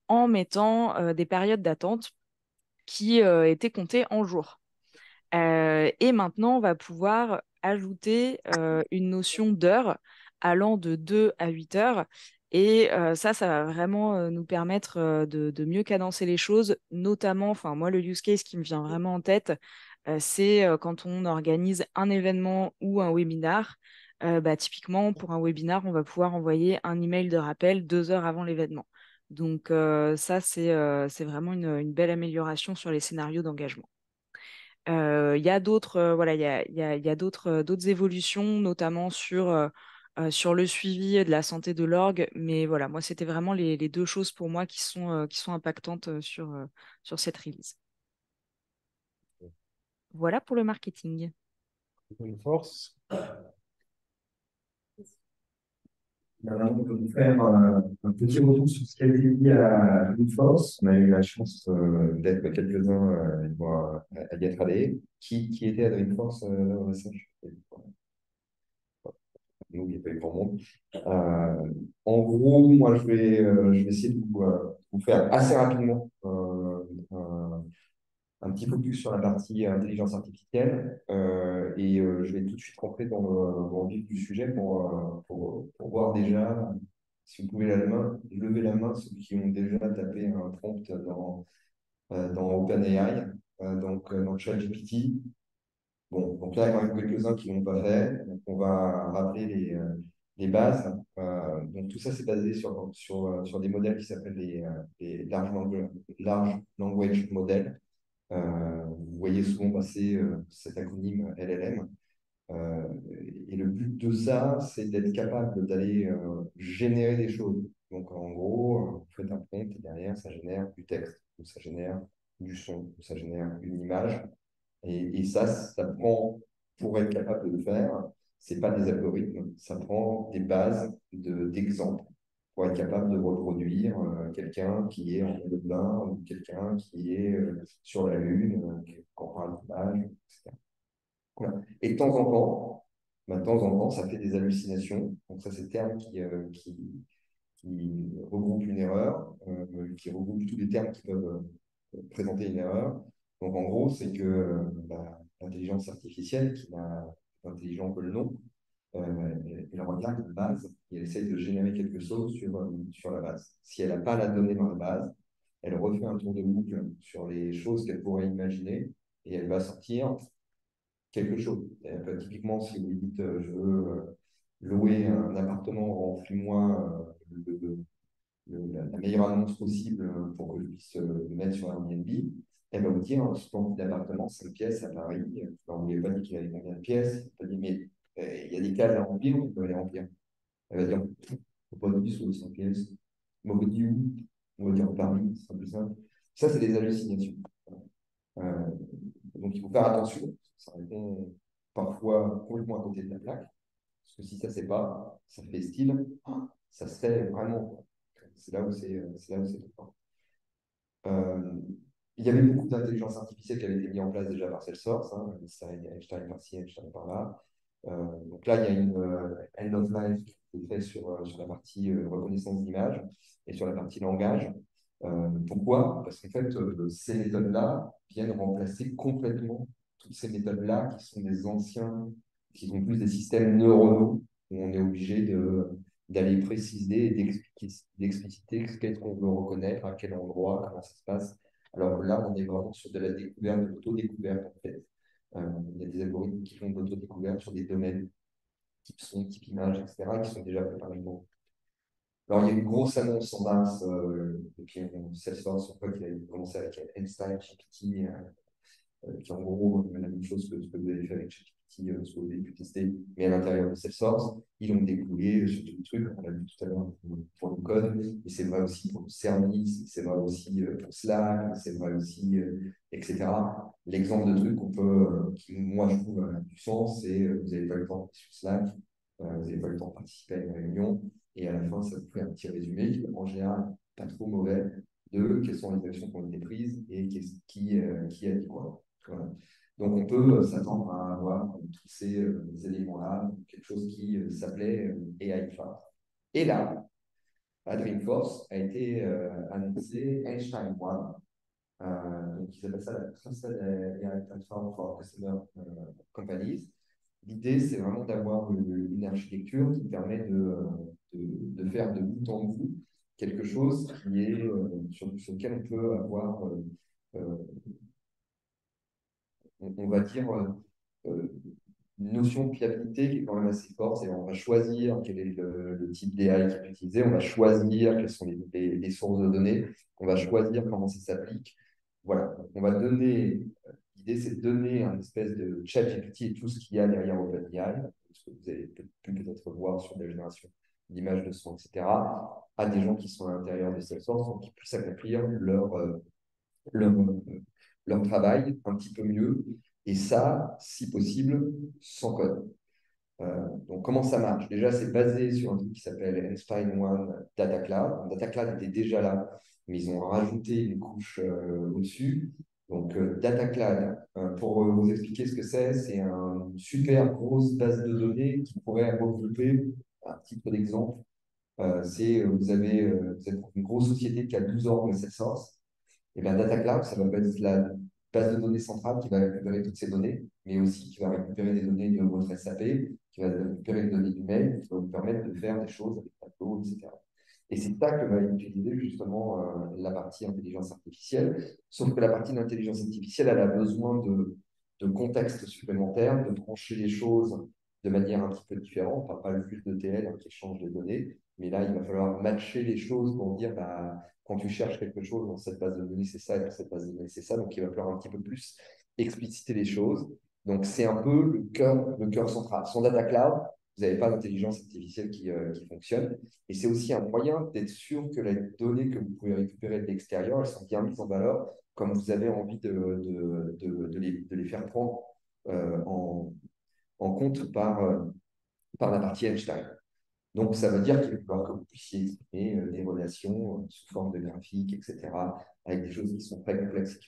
en mettant des périodes d'attente qui étaient comptées en jours. Et maintenant, on va pouvoir ajouter une notion d'heure allant de 2 à 8 heures. Et ça va vraiment nous permettre de mieux cadencer les choses, notamment, enfin moi, le use case qui me vient vraiment en tête, c'est quand on organise un événement ou un webinar. Typiquement, pour un webinar, on va pouvoir envoyer un email de rappel 2 heures avant l'événement. Donc ça, c'est vraiment une belle amélioration sur les scénarios d'engagement. Il y a d'autres il y a d'autres évolutions, notamment sur le suivi de la santé de l'orgue. Mais voilà, moi, c'était vraiment les deux choses pour moi qui sont impactantes sur cette release. Voilà pour le marketing. Une force. Maintenant, on peut vous faire un petit retour sur ce qui a été dit à Force. On a eu la chance d'être quelques-uns à y être allés. Qui était à Dreamforce au message? Nous, il n'y a pas eu grand monde. En gros, moi, je vais essayer de vous faire assez rapidement un petit focus sur la partie intelligence artificielle et je vais tout de suite rentrer dans le vif du sujet pour voir déjà Si vous pouvez lever la main, ceux qui ont déjà tapé un prompt dans OpenAI, dans ChatGPT. Bon, donc là, il y en a quelques-uns qui ne l'ont pas fait. Donc, on va rappeler les bases. Donc, tout ça, c'est basé sur des modèles qui s'appellent les large language models. Vous voyez souvent passer cet acronyme LLM. Et le but de ça, c'est d'être capable d'aller générer des choses. Donc, en gros, vous faites un prompt et derrière, ça génère du texte, ou ça génère du son, ou ça génère une image. Et ça prend, pour être capable de le faire, c'est pas des algorithmes, ça prend des bases d'exemples pour être capable de reproduire quelqu'un qui est en maillot de bain ou quelqu'un qui est sur la Lune, quand on parle d'image, etc. Voilà. Et de temps en temps, ça fait des hallucinations. Donc ça, c'est le terme qui regroupe une erreur, qui regroupe tous les termes qui peuvent présenter une erreur. Donc, en gros, c'est que l'intelligence artificielle, qui n'a intelligent que le nom, elle regarde la base et elle essaye de générer quelque chose sur la base. Si elle n'a pas la donnée dans la base, elle refait un tour de boucle sur les choses qu'elle pourrait imaginer et elle va sortir quelque chose. Typiquement, si vous dites je veux louer un appartement, remplis-moi la meilleure annonce possible pour que je puisse le mettre sur Airbnb, elle va vous dire, ce plan d'appartement, 5 pièces à Paris. On ne lui a pas dit qu'il avait combien de pièces. Elle va dire, mais il y a des cases à remplir, on peut les remplir. Elle va dire, faut pas dire sur les 5 pièces. On va dire où? On va dire Paris, c'est plus simple. Ça, c'est des hallucinations. Euh, donc, il faut faire attention. Ça répond parfois complètement à côté de la plaque. Parce que si ça ne sait pas, ça fait style, ça se fait vraiment. C'est là où c'est fort. Il y avait beaucoup d'intelligence artificielle qui avait été mise en place déjà par Salesforce, hein, Einstein par-ci, Einstein par-là. Donc là, il y a une end of life qui est faite sur la partie reconnaissance d'image et sur la partie langage. Pourquoi? Parce qu'en fait, ces méthodes-là viennent remplacer complètement toutes ces méthodes-là qui sont des anciens, qui sont plus des systèmes neuronaux, où on est obligé d'aller préciser et d'expliciter qu'est-ce qu'on veut reconnaître, à quel endroit, comment ça se passe. Alors là, on est vraiment sur de la découverte, de l'autodécouverte en fait. Il y a des algorithmes qui font de l'autodécouverte sur des domaines, type son, type image, etc., qui sont déjà préparés pour. Alors, il y a une grosse annonce en mars, depuis Salesforce, sur quoi il a commencé avec Einstein, GPT, qui est en gros la même chose que ce que vous avez fait avec GPT, ce que vous avez pu tester, mais à l'intérieur de Salesforce. Ils ont découlé sur tout le truc, on l'a vu tout à l'heure pour le code, mais c'est vrai aussi pour le service, c'est vrai aussi pour Slack, c'est vrai aussi, etc. L'exemple de truc qui, moi, je trouve, a du sens, c'est vous n'avez pas eu le temps de sur Slack, vous n'avez pas eu le temps de participer à une réunion, et à la fin, ça vous fait un petit résumé qui, en général, pas trop mauvais, de quelles sont les actions qui ont été prises et qui a dit quoi. Voilà. Donc, on peut s'attendre à avoir tous ces éléments-là, quelque chose qui s'appelait AI Fast. Et là, à Dreamforce a été annoncé Einstein One. Donc, ils appellent ça la Trusted AI Platform for Customer Companies. L'idée, c'est vraiment d'avoir une architecture qui permet de faire de bout en bout quelque chose qui est, sur lequel on peut avoir on va dire, une notion de fiabilité qui est quand même assez forte. C'est on va choisir quel est le type d'AI qui est utilisé, on va choisir quelles sont les sources de données, on va choisir comment ça s'applique. Voilà, on va donner, l'idée c'est de donner un espèce de ChatGPT et tout ce qu'il y a derrière OpenAI, ce que vous avez pu peut-être voir sur la génération d'images, de son, etc., à des gens qui sont à l'intérieur de Salesforce, donc qui puissent accomplir leur travail un petit peu mieux, et ça, si possible, sans code. Donc, comment ça marche? Déjà, c'est basé sur un truc qui s'appelle Einstein One Data Cloud. Data Cloud était déjà là, mais ils ont rajouté une couche au-dessus. Donc, Data Cloud, pour vous expliquer ce que c'est une super grosse base de données qui pourrait regrouper, à titre d'exemple, vous êtes une grosse société qui a 12 ans de Salesforce. Et bien, Data Cloud, ça va être la base de données centrale qui va récupérer toutes ces données, mais aussi qui va récupérer des données de votre SAP, qui va récupérer des données du mail, qui va vous permettre de faire des choses avec Tableau, etc. Et c'est ça que va utiliser justement la partie intelligence artificielle. Sauf que la partie d'intelligence artificielle, elle a besoin de contexte supplémentaire, de trancher les choses de manière un petit peu différente. Pas le flux de TL qui échange les données, mais là, il va falloir matcher les choses pour dire, bah, quand tu cherches quelque chose dans cette base de données, c'est ça, et dans cette base de données, c'est ça. Donc, il va falloir un petit peu plus expliciter les choses. Donc, c'est un peu le cœur central. Sans data cloud, vous n'avez pas d'intelligence artificielle qui fonctionne. Et c'est aussi un moyen d'être sûr que les données que vous pouvez récupérer de l'extérieur, elles sont bien mises en valeur comme vous avez envie de les faire prendre en compte par la partie Einstein. Donc, ça veut dire qu'il va falloir que vous puissiez exprimer des relations sous forme de graphiques, etc., avec des choses qui sont très complexes et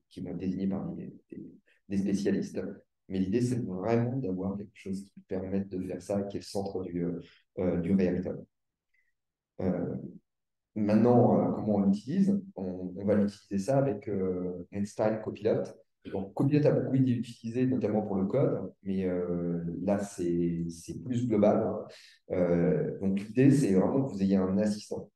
qui vont être désignées par des spécialistes. Mais l'idée, c'est vraiment d'avoir quelque chose qui permette de faire ça, qui est le centre du réacteur. Maintenant, comment on l'utilise? On va l'utiliser ça avec Einstein Copilot. Donc, Copilot a beaucoup été utilisé, notamment pour le code, mais là, c'est plus global, hein. Donc, l'idée, c'est vraiment que vous ayez un assistant.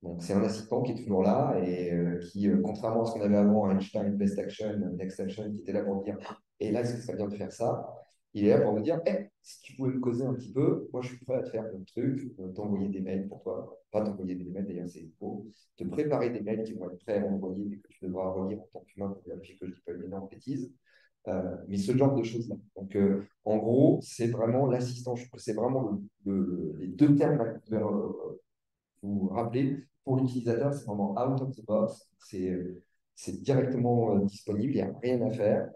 Donc, c'est un assistant qui est toujours là et qui, contrairement à ce qu'on avait avant, Einstein, Best Action, Next Action, qui était là pour dire, et là, est-ce que ça serait bien de faire ça? Il est là pour vous dire, si tu pouvais me causer un petit peu, moi, je suis prêt à te faire plein de trucs, t'envoyer des mails pour toi, pas t'envoyer des mails, d'ailleurs, c'est faux, te préparer des mails qui vont être prêts à envoyer et que tu devras relire en tant qu'humain pour vérifier que je ne dis pas une énorme bêtise. Mais ce genre de choses-là. Donc, en gros, c'est vraiment l'assistant. Je trouve que c'est vraiment les deux termes là, que vous rappeler, pour l'utilisateur, c'est vraiment out of the box, c'est directement disponible, il n'y a rien à faire.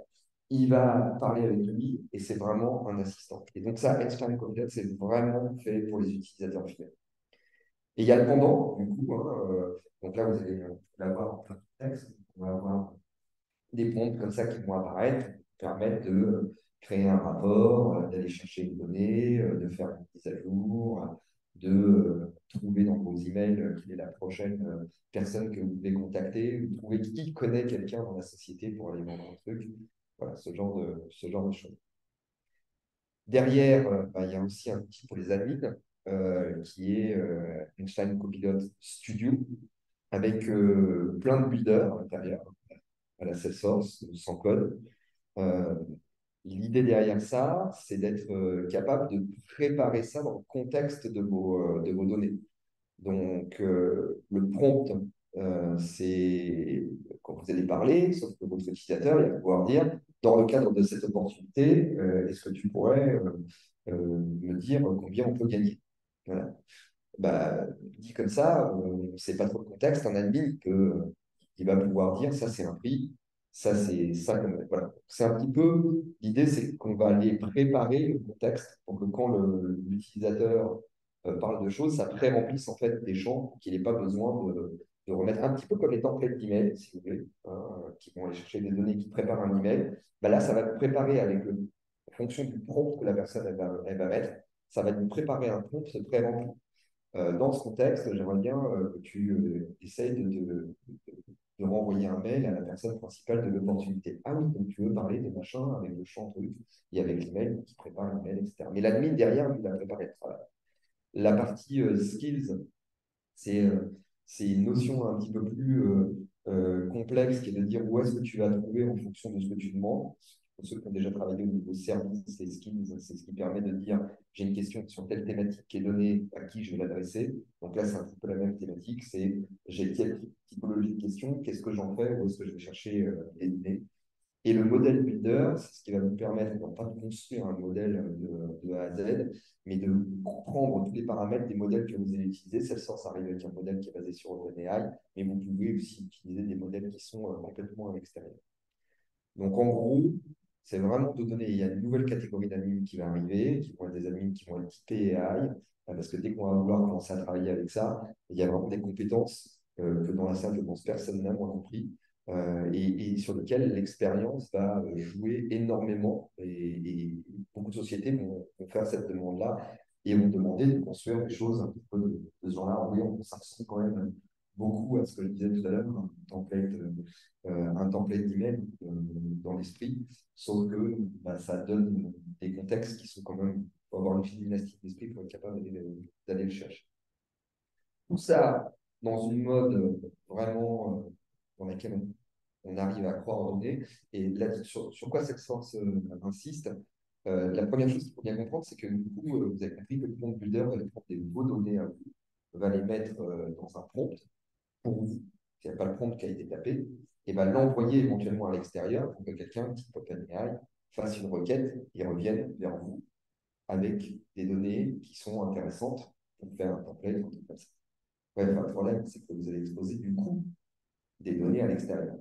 Il va parler avec lui et c'est vraiment un assistant. Et donc ça, Einstein Copilot, c'est vraiment fait pour les utilisateurs finaux. Et il y a le pendant, du coup, hein, donc là, vous allez l'avoir en plein texte, on va avoir des prompts comme ça qui vont apparaître, qui permettent de créer un rapport, d'aller chercher une donnée, de faire une mise à jour, de trouver dans vos emails quelle est la prochaine personne que vous devez contacter, ou trouver qui connaît quelqu'un dans la société pour aller vendre un truc. Voilà, ce genre de choses. Derrière, bah, il y a aussi un outil pour les admins qui est Einstein Copilot Studio avec plein de builders à l'intérieur, à la Salesforce, sans code. Euh, L'idée derrière ça, c'est d'être capable de préparer ça dans le contexte de vos données. Donc, le prompt, c'est quand vous allez parler, sauf que votre utilisateur, il va pouvoir dire, dans le cadre de cette opportunité, est-ce que tu pourrais me dire combien on peut gagner? Voilà. Bah, dit comme ça, c'est pas trop le contexte. Un admin il va pouvoir dire ça c'est un prix, ça c'est ça. Voilà. C'est un petit peu l'idée, c'est qu'on va aller préparer le contexte pour que quand l'utilisateur parle de choses, ça pré-remplisse en fait des champs qu'il n'ait pas besoin de remettre un petit peu comme les templates d'email, si vous voulez, hein, qui vont aller chercher des données qui préparent un email. Bah là, ça va préparer avec en fonction du prompt que la personne elle va mettre, ça va nous préparer un prompt pré-rempli. Dans ce contexte, j'aimerais bien que tu essayes de renvoyer un mail à la personne principale de l'opportunité. Ah oui, donc tu veux parler de machin avec le champ truc et avec l'email qui prépare l'email, etc. Mais l'admin derrière, lui, il a préparé le travail. La partie skills, c'est une notion un petit peu plus complexe qui est de dire où est-ce que tu vas trouver en fonction de ce que tu demandes. Pour ceux qui ont déjà travaillé au niveau service et skills, c'est ce qui permet de dire j'ai une question sur telle thématique qui est donnée, à qui je vais l'adresser. Donc là, c'est un petit peu la même thématique, c'est j'ai quelle typologie de question, qu'est-ce que j'en fais, où est-ce que je vais chercher les données. Et le modèle builder, c'est ce qui va vous permettre non pas de construire un modèle de A à Z, mais de comprendre tous les paramètres des modèles que vous allez utiliser. Salesforce arrive avec un modèle qui est basé sur OpenAI, mais vous pouvez aussi utiliser des modèles qui sont complètement à l'extérieur. Donc en gros, c'est vraiment de donner, il y a une nouvelle catégorie d'admins qui va arriver, qui vont être des admins qui vont être typés AI, parce que dès qu'on va vouloir commencer à travailler avec ça, il y a vraiment des compétences que dans la salle, je pense, personne n'a moins compris, et sur lesquelles l'expérience va jouer énormément. Et beaucoup de sociétés vont faire cette demande-là et vont demander de construire des choses un petit peu de ce genre-là. Oui, ça ressemble quand même beaucoup à ce que je disais tout à l'heure, un template d'email dans l'esprit, sauf que bah, ça donne des contextes qui sont quand même, il faut avoir une fine gymnastique d'esprit pour être capable d'aller le chercher. Tout ça dans une mode vraiment dans laquelle on arrive à coordonner. Et là, sur quoi cette force insiste, la première chose qu'il faut bien comprendre, c'est que du coup, vous avez compris que le prompt builder va prendre des vos données à vous, va les mettre dans un prompt pour vous, s'il n'y a pas le prompt qui a été tapé, et va l'envoyer éventuellement à l'extérieur pour que quelqu'un, type OpenAI, fasse une requête et revienne vers vous avec des données qui sont intéressantes pour faire un template, un truc comme ça. Ouais, enfin, le problème, c'est que vous allez exposer du coup des données à l'extérieur.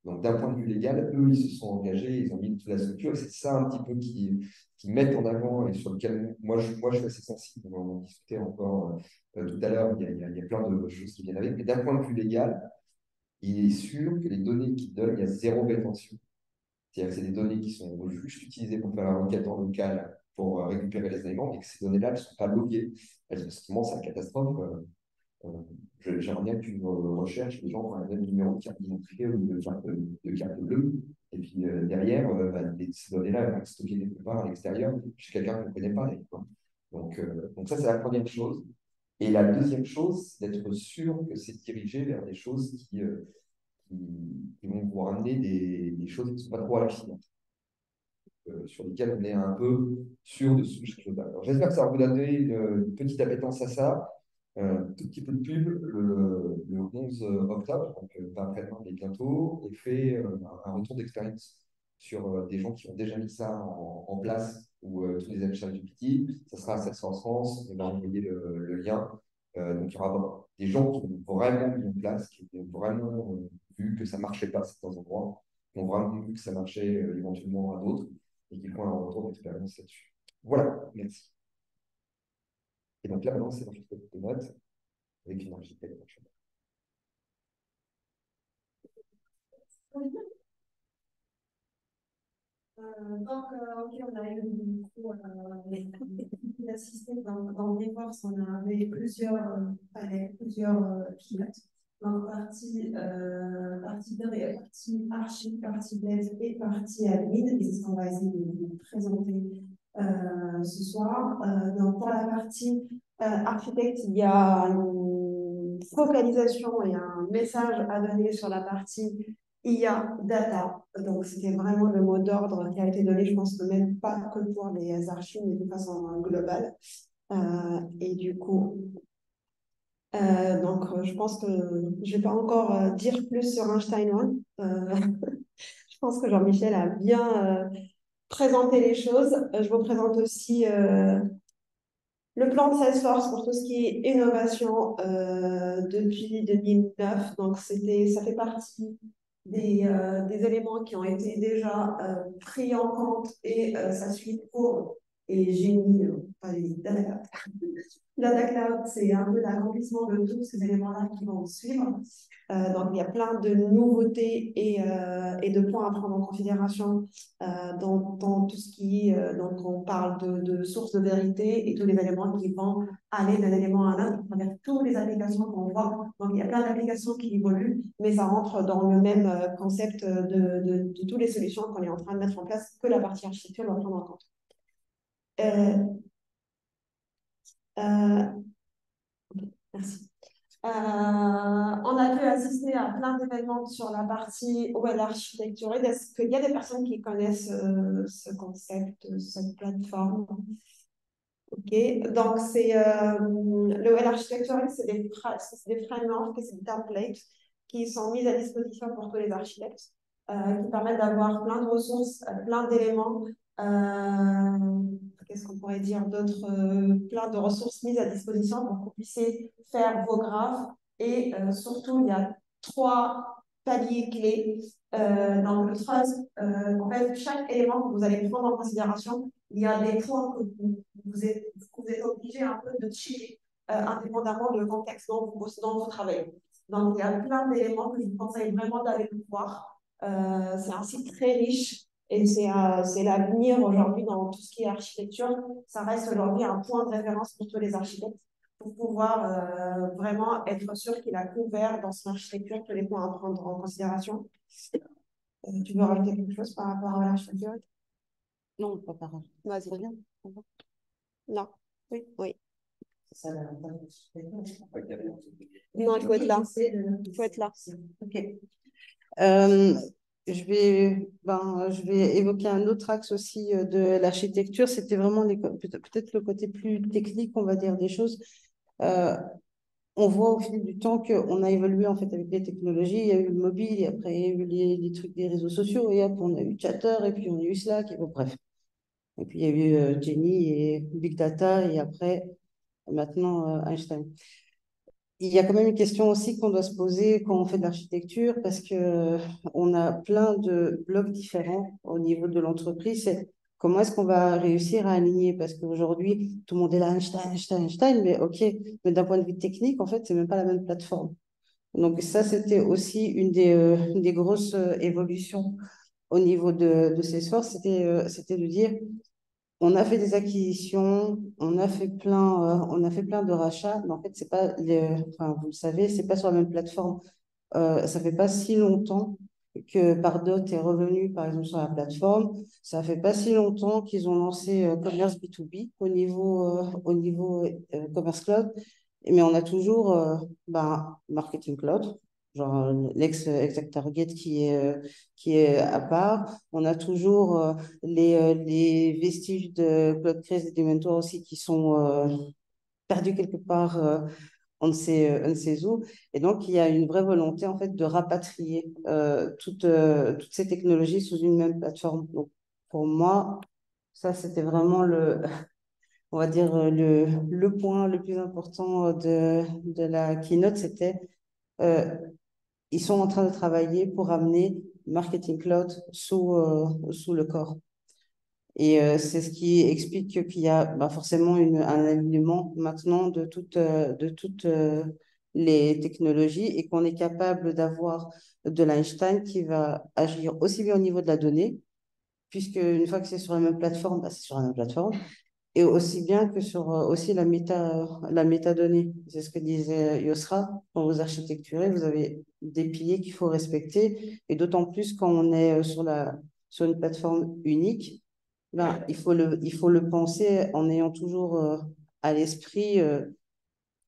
Donc, d'un point de vue légal, eux, ils se sont engagés, ils ont mis toute la structure, et c'est ça un petit peu qui mettent en avant et sur lequel moi je suis assez sensible. On en discutait encore tout à l'heure, il y a plein de choses qui viennent avec, mais d'un point de vue légal, il est sûr que les données qu'ils donnent, il y a zéro rétention. C'est-à-dire que c'est des données qui sont juste utilisées pour faire la requête en local, pour récupérer les éléments, et que ces données-là ne sont pas loguées. Justement, c'est la catastrophe. J'aimerais bien que tu recherches les gens qui ont le même numéro de carte d'identité ou de carte bleue. Et puis derrière, ces données-là vont être stockées quelque part à l'extérieur chez quelqu'un qu'on ne connaît pas. Donc ça, c'est la première chose. Et la deuxième chose, c'est d'être sûr que c'est dirigé vers des choses qui vont vous ramener des choses qui ne sont pas trop hallucinantes. Sur lesquelles on est un peu sûr de ce chose-là. J'espère que ça va vous donner une petite appétence à ça. Tout petit peu de pub, le 11 octobre, donc pas après-demain, mais bientôt, et fait un retour d'expérience sur des gens qui ont déjà mis ça en place, ou tous les ChatGPT. Ça sera à 700 France, on va envoyer le lien. Donc il y aura des gens qui ont vraiment mis en place, qui ont vraiment vu que ça ne marchait pas à certains endroits, qui ont vraiment vu que ça marchait éventuellement à d'autres, et qui font un retour d'expérience là-dessus. Voilà, merci. Et donc là, maintenant, c'est l'architecte de notes avec une architecte. Ok, on a eu d'assister dans Reports, on avait plusieurs panels, plusieurs pilotes. Donc, partie 2 et partie archi, partie dev et partie admin. Et c'est ce qu'on va essayer de vous présenter ce soir. Donc, pour la partie architecte, il y a une focalisation et un message à donner sur la partie IA data. Donc, c'était vraiment le mot d'ordre qui a été donné, je pense, même pas que pour les archives, mais de façon globale. Et du coup, je pense que je ne vais pas encore dire plus sur Einstein 1. Je pense que Jean-Michel a bien présenté les choses. Je vous présente aussi le plan de Salesforce pour tout ce qui est innovation depuis 2009. Donc, ça fait partie des éléments qui ont été déjà pris en compte et ça suit pour. Et j'ai mis pas les data. Data Cloud, c'est un peu l'accomplissement de tous ces éléments-là qui vont suivre. Donc, il y a plein de nouveautés et de points à prendre en considération dans tout ce qui est. Donc, on parle de sources de vérité et tous les éléments qui vont aller d'un élément à un autre à travers toutes les applications qu'on voit. Donc, il y a plein d'applications qui évoluent, mais ça rentre dans le même concept de toutes les solutions qu'on est en train de mettre en place que la partie architecture doit prendre en compte. Merci. On a pu assister à plein d'événements sur la partie OL Architecture. Est-ce qu'il y a des personnes qui connaissent ce concept, cette plateforme? Ok, donc le OL Architecture, c'est des frameworks, c'est des templates qui sont mis à disposition pour tous les architectes, qui permettent d'avoir plein de ressources, plein d'éléments. Qu'est-ce qu'on pourrait dire d'autre? Plein de ressources mises à disposition pour que vous puissiez faire vos graphes. Et surtout, il y a 3 paliers clés. Dans le trust, en fait, chaque élément que vous allez prendre en considération, il y a des points que vous êtes obligé un peu de checker, indépendamment du contexte dont vous travaillez. Donc, il y a plein d'éléments que je vous conseille vraiment d'aller voir. C'est un site très riche. Et c'est l'avenir aujourd'hui dans tout ce qui est architecture. Ça reste aujourd'hui un point de référence pour tous les architectes pour pouvoir vraiment être sûr qu'il a couvert dans son architecture tous les points à prendre en considération. Tu veux rajouter quelque chose par rapport à l'architecture? Non, pas par rapport. Vas-y. Bien. Non. Oui. Ça, l'avantage Non, il faut être là. Il faut être là. Ok. Je vais évoquer un autre axe aussi de l'architecture. C'était vraiment peut-être le côté plus technique, on va dire, des choses. On voit au fil du temps qu'on a évolué en fait avec les technologies. Il y a eu le mobile, et après il y a eu les trucs des réseaux sociaux, et hop, on a eu Chatter, et puis on a eu Slack, et bon, bref. Et puis il y a eu Jenny et Big Data, et après, maintenant, Einstein. Il y a quand même une question aussi qu'on doit se poser quand on fait de l'architecture, parce que on a plein de blocs différents au niveau de l'entreprise. C'est comment est-ce qu'on va réussir à aligner? Parce qu'aujourd'hui, tout le monde est là, Einstein, Einstein, Einstein, mais ok, mais d'un point de vue technique, en fait, c'est même pas la même plateforme. Donc ça, c'était aussi une des grosses évolutions au niveau de Salesforce, c'était de dire, on a fait des acquisitions, on a fait plein de rachats, mais en fait, c'est pas enfin, vous le savez, c'est pas sur la même plateforme. Ça fait pas si longtemps que Pardot est revenu, par exemple, sur la plateforme. Ça fait pas si longtemps qu'ils ont lancé Commerce B2B au niveau Commerce Cloud. Mais on a toujours Marketing Cloud, genre l'ex-Exact Target qui est à part. On a toujours les vestiges de Cloud Create et Dementor aussi qui sont perdus quelque part, on ne sait où. Et donc, il y a une vraie volonté en fait de rapatrier toutes ces technologies sous une même plateforme. Donc, pour moi, ça, c'était vraiment on va dire, le point le plus important de la keynote, c'était euh, ils sont en train de travailler pour amener Marketing Cloud sous le corps. Et c'est ce qui explique qu'il y a forcément un alignement maintenant de toutes les technologies et qu'on est capable d'avoir de l'Einstein qui va agir aussi bien au niveau de la donnée, puisque une fois que c'est sur la même plateforme, c'est sur la même plateforme, et aussi bien que sur aussi la métadonnée. C'est ce que disait Yosra. Quand vous architecturez, vous avez des piliers qu'il faut respecter, et d'autant plus quand on est sur une plateforme unique, il faut le penser en ayant toujours à l'esprit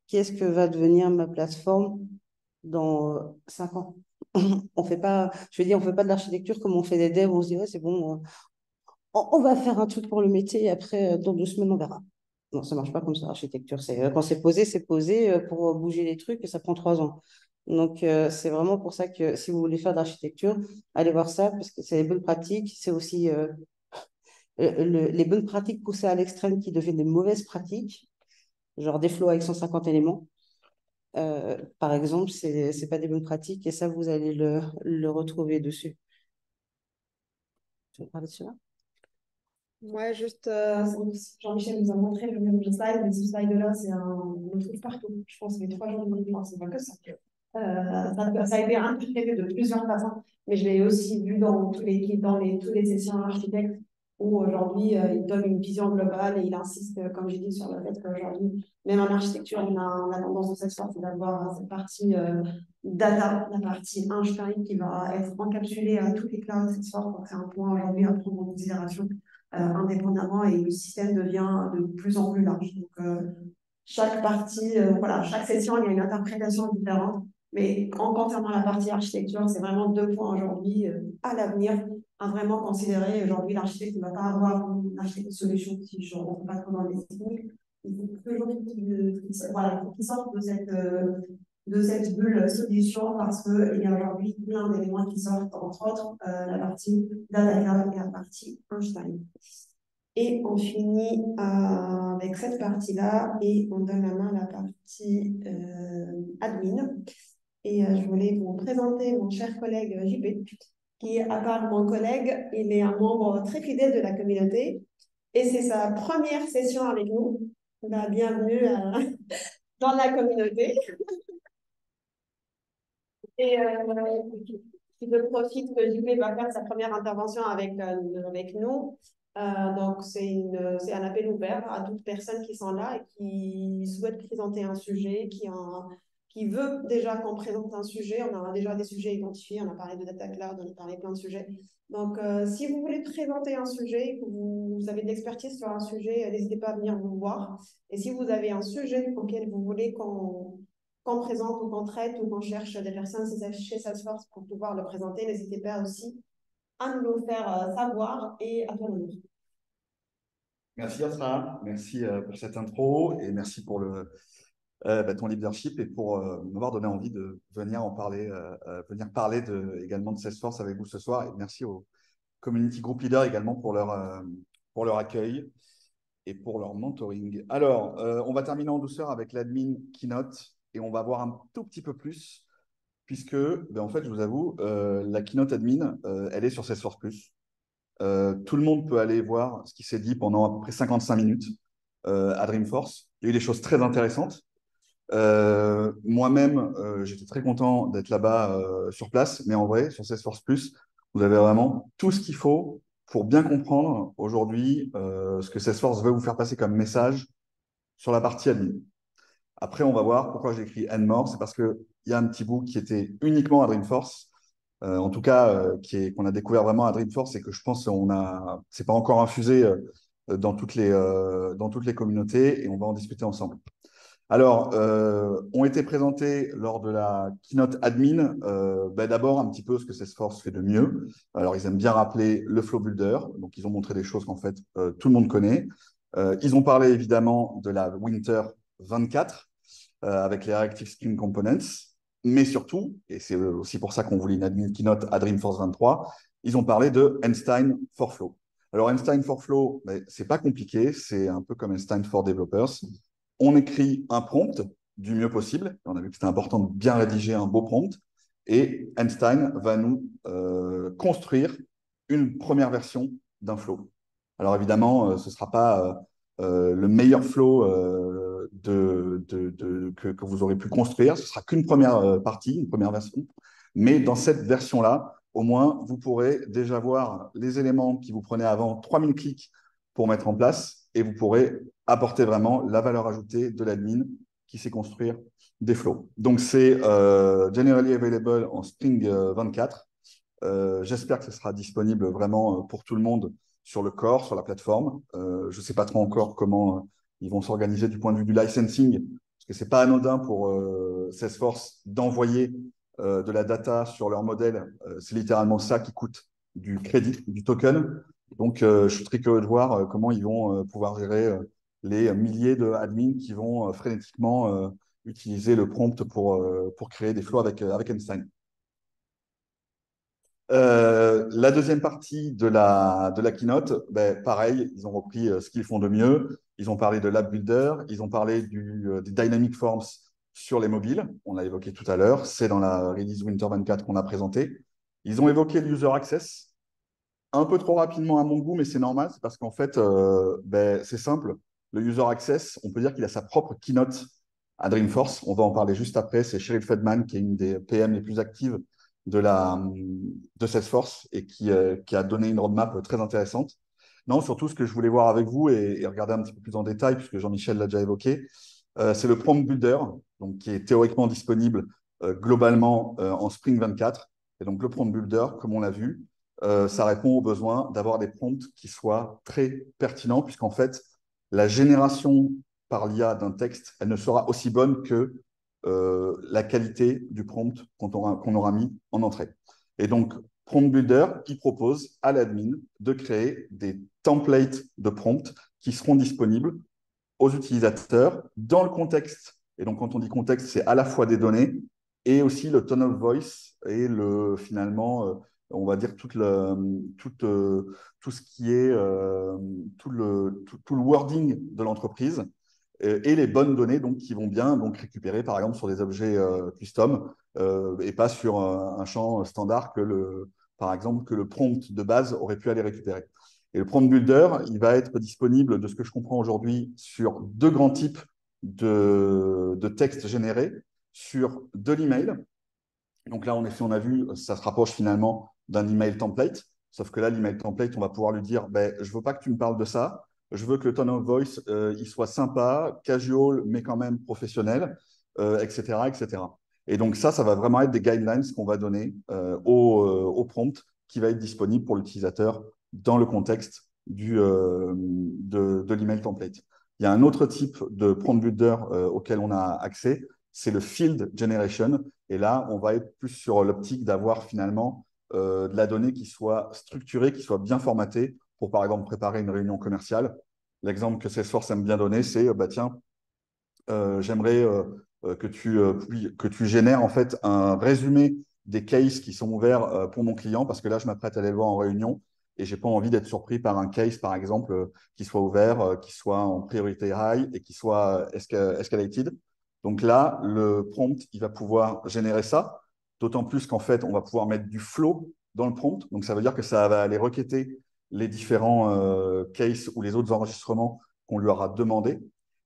qu'est-ce que va devenir ma plateforme dans 5 ans. On fait pas, je veux dire, on fait pas de l'architecture comme on fait des devs, on se dit, ouais, c'est bon, on va faire un truc pour le métier et après, dans 2 semaines, on verra. Non, ça marche pas comme ça, l'architecture. Quand c'est posé pour bouger les trucs, et ça prend 3 ans. Donc, c'est vraiment pour ça que si vous voulez faire de l'architecture, allez voir ça, parce que c'est les bonnes pratiques. C'est aussi les bonnes pratiques poussées à l'extrême qui deviennent des mauvaises pratiques, genre des flows avec 150 éléments. Par exemple, c'est pas des bonnes pratiques et ça, vous allez le retrouver dessus. Tu veux parler de cela? Ouais, juste, Jean-Michel nous a montré le même slide, mais ce slide-là, on le trouve partout. Je pense que les 3 jours de mouvement, c'est pas que ça. Ça a été interprété de plusieurs façons, mais je l'ai aussi vu dans tous les sessions architectes où aujourd'hui, il donne une vision globale et il insiste, comme j'ai dit, sur le fait qu'aujourd'hui, même en architecture, on a la tendance de cette sorte d'avoir cette partie data, la partie Einstein qui va être encapsulée à tous les clouds de cette sorte. Donc, c'est un point aujourd'hui à prendre en considération indépendamment et le système devient de plus en plus large. Donc, chaque partie, chaque session, il y a une interprétation différente. Mais en concernant la partie architecture, c'est vraiment 2 points aujourd'hui à l'avenir à vraiment considérer. Aujourd'hui, l'architecte ne va pas avoir une architecte solution si je ne rentre pas trop dans les techniques. Il faut toujours qu'il sorte de cette bulle solution parce qu'il y a aujourd'hui plein d'éléments qui sortent, entre autres la partie data et la partie Einstein. Et on finit avec cette partie-là et on donne la main à la partie admin. Et je voulais vous présenter mon cher collègue JP, qui, à part mon collègue, il est un membre très fidèle de la communauté. Et c'est sa première session avec nous. Bienvenue dans la communauté. Et je profite que JP va faire sa première intervention avec nous. Donc, c'est un appel ouvert à toutes personnes qui sont là et qui souhaitent présenter un sujet, qui qui veut déjà qu'on présente un sujet. On a déjà des sujets identifiés, on a parlé de data cloud, on a parlé de plein de sujets. Donc, si vous voulez présenter un sujet, que vous avez de l'expertise sur un sujet, n'hésitez pas à venir vous voir. Et si vous avez un sujet auquel vous voulez qu'on présente ou qu'on traite ou qu'on cherche des personnes chez Salesforce pour pouvoir le présenter, n'hésitez pas aussi à nous le faire savoir et à toi le dire. Merci Asra, merci pour cette intro et merci pour ton leadership et pour m'avoir donné envie de venir en parler, venir parler également de Salesforce avec vous ce soir. Et merci aux community group leaders également pour leur accueil et pour leur mentoring. Alors, on va terminer en douceur avec l'admin keynote et on va voir un tout petit peu plus puisque, en fait, je vous avoue, la keynote admin, elle est sur Salesforce+. Tout le monde peut aller voir ce qui s'est dit pendant à peu près 55 minutes à Dreamforce. Il y a eu des choses très intéressantes. Moi-même, j'étais très content d'être là-bas sur place, mais en vrai, sur Salesforce+, vous avez vraiment tout ce qu'il faut pour bien comprendre aujourd'hui ce que Salesforce veut vous faire passer comme message sur la partie admin. Après, on va voir pourquoi j'ai écrit and more. C'est parce qu'il y a un petit bout qui était uniquement à Dreamforce, en tout cas qu'on a découvert vraiment à Dreamforce et que je pense c'est pas encore infusé dans toutes les communautés et on va en discuter ensemble. Alors, ont été présentés lors de la keynote admin, d'abord un petit peu ce que Salesforce fait de mieux. Alors, ils aiment bien rappeler le Flow Builder, donc ils ont montré des choses qu'en fait tout le monde connaît. Ils ont parlé évidemment de la Winter 24 avec les Reactive Stream Components, mais surtout, et c'est aussi pour ça qu'on voulait une admin keynote à Dreamforce 23, ils ont parlé de Einstein for Flow. Alors, Einstein for Flow, c'est pas compliqué, c'est un peu comme Einstein for Developers. On écrit un prompt du mieux possible. On a vu que c'était important de bien rédiger un beau prompt. Et Einstein va nous construire une première version d'un flow. Alors évidemment, ce ne sera pas le meilleur flow que vous aurez pu construire. Ce ne sera qu'une première partie, une première version. Mais dans cette version-là, au moins, vous pourrez déjà voir les éléments qui vous prenaient avant 3000 clics pour mettre en place et vous pourrez apporter vraiment la valeur ajoutée de l'admin qui sait construire des flows. Donc, c'est generally available en Spring 24. J'espère que ce sera disponible vraiment pour tout le monde sur le core, sur la plateforme. Je ne sais pas trop encore comment ils vont s'organiser du point de vue du licensing, parce que ce n'est pas anodin pour Salesforce d'envoyer de la data sur leur modèle. C'est littéralement ça qui coûte du crédit, du token. Donc, je suis très curieux de voir comment ils vont pouvoir gérer les milliers de admins qui vont frénétiquement utiliser le prompt pour créer des flows avec Einstein. La deuxième partie de la keynote, pareil, ils ont repris ce qu'ils font de mieux. Ils ont parlé de l'App Builder, ils ont parlé des Dynamic Forms sur les mobiles. On l'a évoqué tout à l'heure, c'est dans la release Winter 24 qu'on a présenté. Ils ont évoqué l'User Access, un peu trop rapidement à mon goût, mais c'est normal, c'est parce qu'en fait, c'est simple. Le User Access, on peut dire qu'il a sa propre keynote à Dreamforce. On va en parler juste après. C'est Cheryl Feldman, qui est une des PM les plus actives de Salesforce et qui a donné une roadmap très intéressante. Non, surtout, ce que je voulais voir avec vous et regarder un petit peu plus en détail, puisque Jean-Michel l'a déjà évoqué, c'est le Prompt Builder, donc, qui est théoriquement disponible globalement en Spring 24. Et donc, le Prompt Builder, comme on l'a vu, ça répond au besoin d'avoir des prompts qui soient très pertinents, puisqu'en fait, la génération par l'IA d'un texte, elle ne sera aussi bonne que la qualité du prompt qu'on aura mis en entrée. Et donc, Prompt Builder, il propose à l'admin de créer des templates de prompts qui seront disponibles aux utilisateurs dans le contexte. Et donc, quand on dit contexte, c'est à la fois des données et aussi le tone of voice et finalement, on va dire tout ce qui est tout le wording de l'entreprise et les bonnes données donc, qui vont bien donc, récupérer par exemple sur des objets custom et pas sur un champ standard par exemple que le prompt de base aurait pu aller récupérer. Et le Prompt Builder, il va être disponible, de ce que je comprends aujourd'hui, sur deux grands types de textes générés, sur de l'email. Donc là, en effet, on a vu, ça se rapproche finalement d'un email template, sauf que là, l'email template, on va pouvoir lui dire, je ne veux pas que tu me parles de ça, je veux que le tone of voice, il soit sympa, casual, mais quand même professionnel. etc., etc. Et donc ça va vraiment être des guidelines qu'on va donner au prompt qui va être disponible pour l'utilisateur dans le contexte de l'email template. Il y a un autre type de prompt builder auquel on a accès, c'est le field generation. Et là, on va être plus sur l'optique d'avoir finalement de la donnée qui soit structurée, qui soit bien formatée pour, par exemple, préparer une réunion commerciale. L'exemple que Salesforce aime bien donner, c'est, bah, tiens, j'aimerais que tu génères en fait un résumé des cases qui sont ouverts pour mon client, parce que là, je m'apprête à aller le voir en réunion et j'ai pas envie d'être surpris par un case, par exemple, qui soit ouvert, qui soit en priorité high et qui soit escalated. Donc là, le prompt, il va pouvoir générer ça, d'autant plus qu'en fait, on va pouvoir mettre du flow dans le prompt. Donc ça veut dire que ça va aller requêter les différents cases ou les autres enregistrements qu'on lui aura demandé.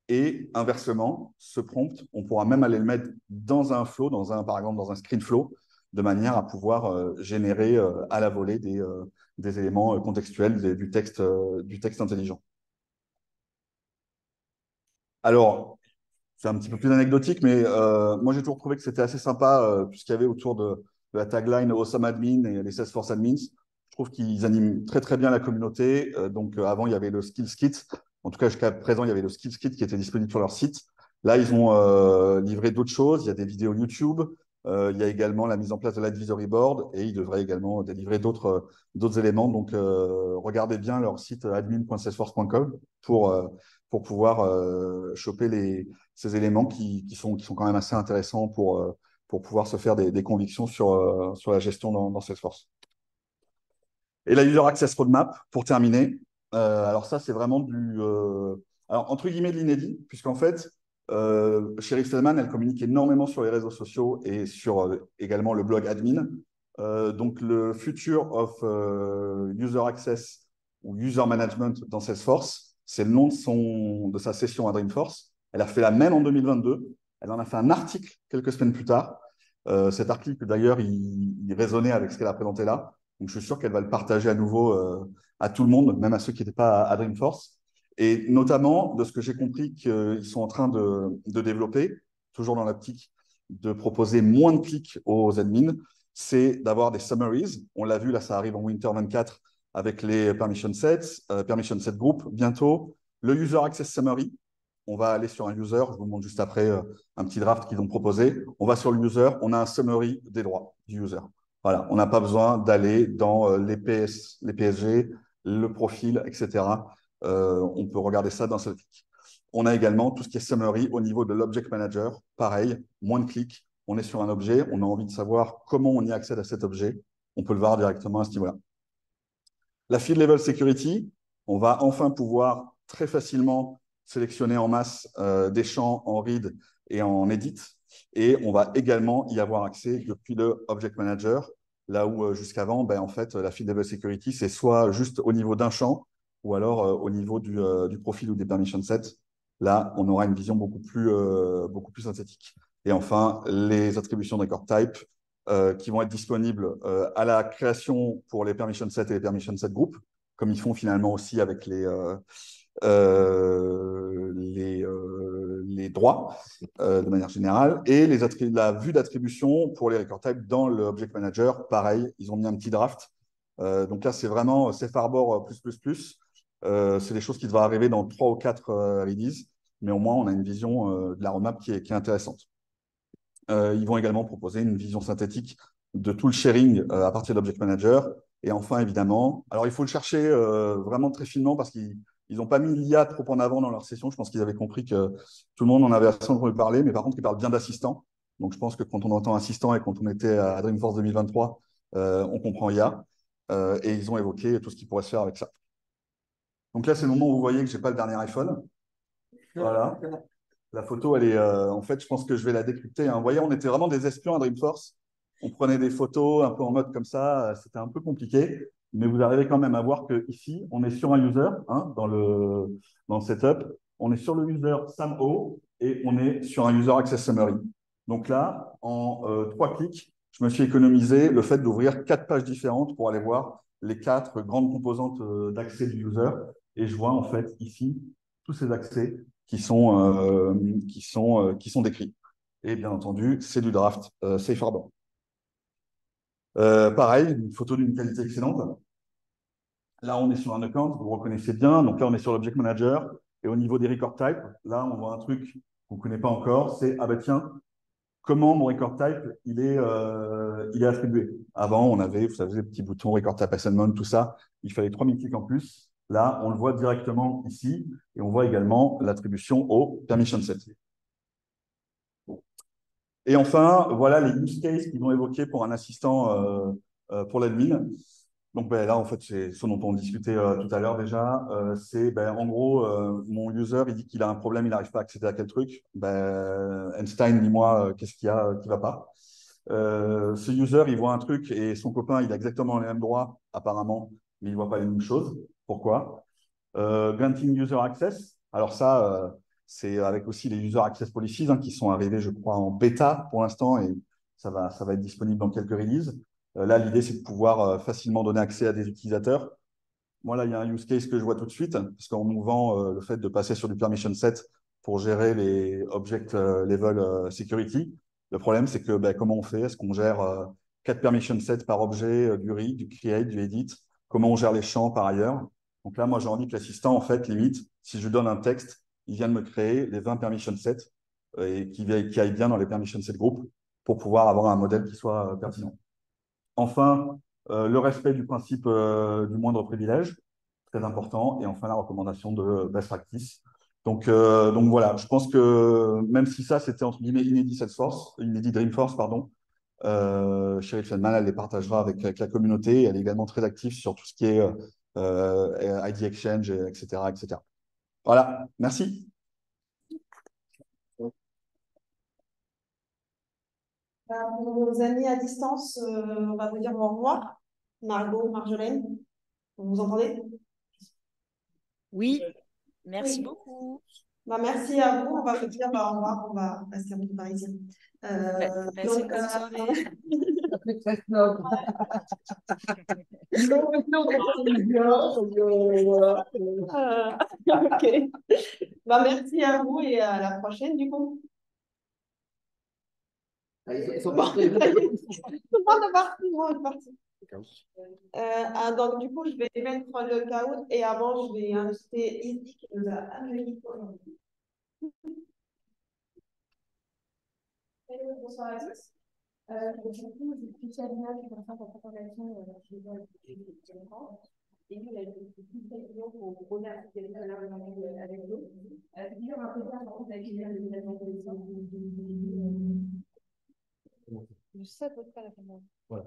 Et inversement, ce prompt, on pourra même aller le mettre dans un flow, par exemple dans un screen flow, de manière à pouvoir générer à la volée des éléments contextuels du texte intelligent. Alors, c'est un petit peu plus anecdotique, mais moi j'ai toujours trouvé que c'était assez sympa tout ce qu'il y avait autour de la tagline Awesome Admin et les Salesforce Admins. Je trouve qu'ils animent très très bien la communauté. Donc avant, il y avait le Skills Kit. En tout cas, jusqu'à présent, il y avait le Skills Kit qui était disponible sur leur site. Là, ils ont livré d'autres choses. Il y a des vidéos YouTube. Il y a également la mise en place de l'advisory board et ils devraient également délivrer d'autres éléments. Donc, regardez bien leur site admin.salesforce.com pour pouvoir choper ces éléments qui sont quand même assez intéressants pour pouvoir se faire des convictions sur la gestion dans Salesforce. Et la User Access Roadmap, pour terminer. Alors ça, c'est vraiment alors, entre guillemets, de l'inédit, puisqu'en fait, Sherry Stallman, elle communique énormément sur les réseaux sociaux et sur également le blog admin. Donc, le Future of User Access ou User Management dans Salesforce, c'est le nom de sa session à Dreamforce. Elle a fait la même en 2022. Elle en a fait un article quelques semaines plus tard. Cet article, d'ailleurs, il résonnait avec ce qu'elle a présenté là. Donc, je suis sûr qu'elle va le partager à nouveau à tout le monde, même à ceux qui n'étaient pas à Dreamforce. Et notamment, de ce que j'ai compris qu'ils sont en train de développer, toujours dans l'optique de proposer moins de clics aux admins, c'est d'avoir des summaries. On l'a vu, là, ça arrive en Winter 24 avec les permission sets group bientôt. Le User Access Summary, on va aller sur un user, je vous montre juste après un petit draft qu'ils ont proposé. On va sur le user, on a un summary des droits du user. Voilà, on n'a pas besoin d'aller dans les PSG, le profil, etc. On peut regarder ça d'un seul clic. On a également tout ce qui est summary au niveau de l'object manager. Pareil, moins de clics. On est sur un objet, on a envie de savoir comment on y accède à cet objet. On peut le voir directement à ce niveau-là. La field level security, on va enfin pouvoir très facilement sélectionner en masse des champs en read et en edit. Et on va également y avoir accès depuis le Object Manager, là où jusqu'avant, en fait, la field level security, c'est soit juste au niveau d'un champ ou alors au niveau du profil ou des permission sets. Là, on aura une vision beaucoup plus synthétique. Et enfin, les attributions de record type qui vont être disponibles à la création pour les permission sets et les permission set group, comme ils font finalement aussi avec les droits de manière générale, et la vue d'attribution pour les record types dans le Object Manager. Pareil, ils ont mis un petit draft. Donc là, c'est vraiment Safe Harbor plus. C'est des choses qui devraient arriver dans 3 ou 4 releases, mais au moins, on a une vision de la roadmap qui est intéressante. Ils vont également proposer une vision synthétique de tout le sharing à partir d'Object Manager. Et enfin, évidemment, alors il faut le chercher vraiment très finement parce qu'ils n'ont pas mis l'IA trop en avant dans leur session. Je pense qu'ils avaient compris que tout le monde en avait assez entendu parler, mais par contre, ils parlent bien d'assistant. Donc, je pense que quand on entend assistant et quand on était à Dreamforce 2023, on comprend IA. Et ils ont évoqué tout ce qui pourrait se faire avec ça. Donc là, c'est le moment où vous voyez que je n'ai pas le dernier iPhone. Voilà. La photo, elle est, en fait, je pense que je vais la décrypter. Vous voyez, on était vraiment des espions à Dreamforce. On prenait des photos un peu en mode comme ça. C'était un peu compliqué, mais vous arrivez quand même à voir qu'ici, on est sur un user dans le setup. On est sur le user SAMO et on est sur un User Access Summary. Donc là, en 3 clics, je me suis économisé le fait d'ouvrir 4 pages différentes pour aller voir les 4 grandes composantes d'accès du user. Et je vois en fait ici tous ces accès qui sont décrits. Et bien entendu, c'est du draft Safe Harbor. Pareil, une photo d'une qualité excellente. Là, on est sur un account, vous le reconnaissez bien. Donc là, on est sur l'Object Manager. Et au niveau des record types, là, on voit un truc qu'on ne connaît pas encore. C'est, ah ben tiens, comment mon record type, il est attribué. Avant, on avait, vous savez, les petits boutons record type assignment, tout ça. Il fallait 3000 clics en plus. Là, on le voit directement ici. Et on voit également l'attribution au permission set. Et enfin, voilà les use cases qu'ils ont évoqués pour un assistant pour l'admin. Donc ben, là, en fait, c'est ce dont on discutait tout à l'heure déjà. C'est ben, en gros, mon user, il dit qu'il a un problème, il n'arrive pas à accéder à quel truc. Ben, Einstein, dis-moi, qu'est-ce qu'il y a qui ne va pas. Ce user, il voit un truc et son copain, il a exactement les mêmes droits, apparemment, mais il ne voit pas les mêmes choses. Pourquoi? Granting user access. Alors ça, c'est avec aussi les user access policies qui sont arrivés, je crois, en bêta pour l'instant et ça va être disponible dans quelques releases. Là, l'idée, c'est de pouvoir facilement donner accès à des utilisateurs. Moi, là, il y a un use case que je vois tout de suite, parce qu'on nous vend le fait de passer sur du permission set pour gérer les object level security. Le problème, c'est que comment on fait? Est-ce qu'on gère 4 permission sets par objet, du read, du create, du edit? Comment on gère les champs par ailleurs? Donc là, moi, j'ai envie que l'assistant, en fait, limite, si je lui donne un texte, il vient de me créer les 20 permission sets et qui aille bien dans les permission set group pour pouvoir avoir un modèle qui soit pertinent. Enfin, le respect du principe du moindre privilège, très important. Et enfin, la recommandation de best practice. Donc voilà, je pense que même si ça, c'était entre guillemets inédit Salesforce, inédit Dreamforce, pardon, Cheryl Feldman, elle les partagera avec la communauté. Elle est également très active sur tout ce qui est ID Exchange, etc., etc. Voilà, merci. Pour nos amis à distance, on va vous dire au revoir. Margot, Marjolaine, vous vous entendez? Oui, merci Oui. beaucoup. Merci à vous. On va vous dire au revoir. On va rester en parisien. Passez une bonne soirée. Ok. Merci à vous et à la prochaine du coup. Ils sont partis. Ils sont partis. Donc du coup, je vais mettre le caout et avant, je vais inviter Izzy qui nous a accueillis aujourd'hui. Bonsoir à tous. Du coup, je suis Chalina qui est en train de propagation chez les et nous, il y a eu une réunion pour remercier les collègues avec nous. C'est toujours un peu tard, par contre, avec les événements de Je sais à peu près la caméra. Voilà.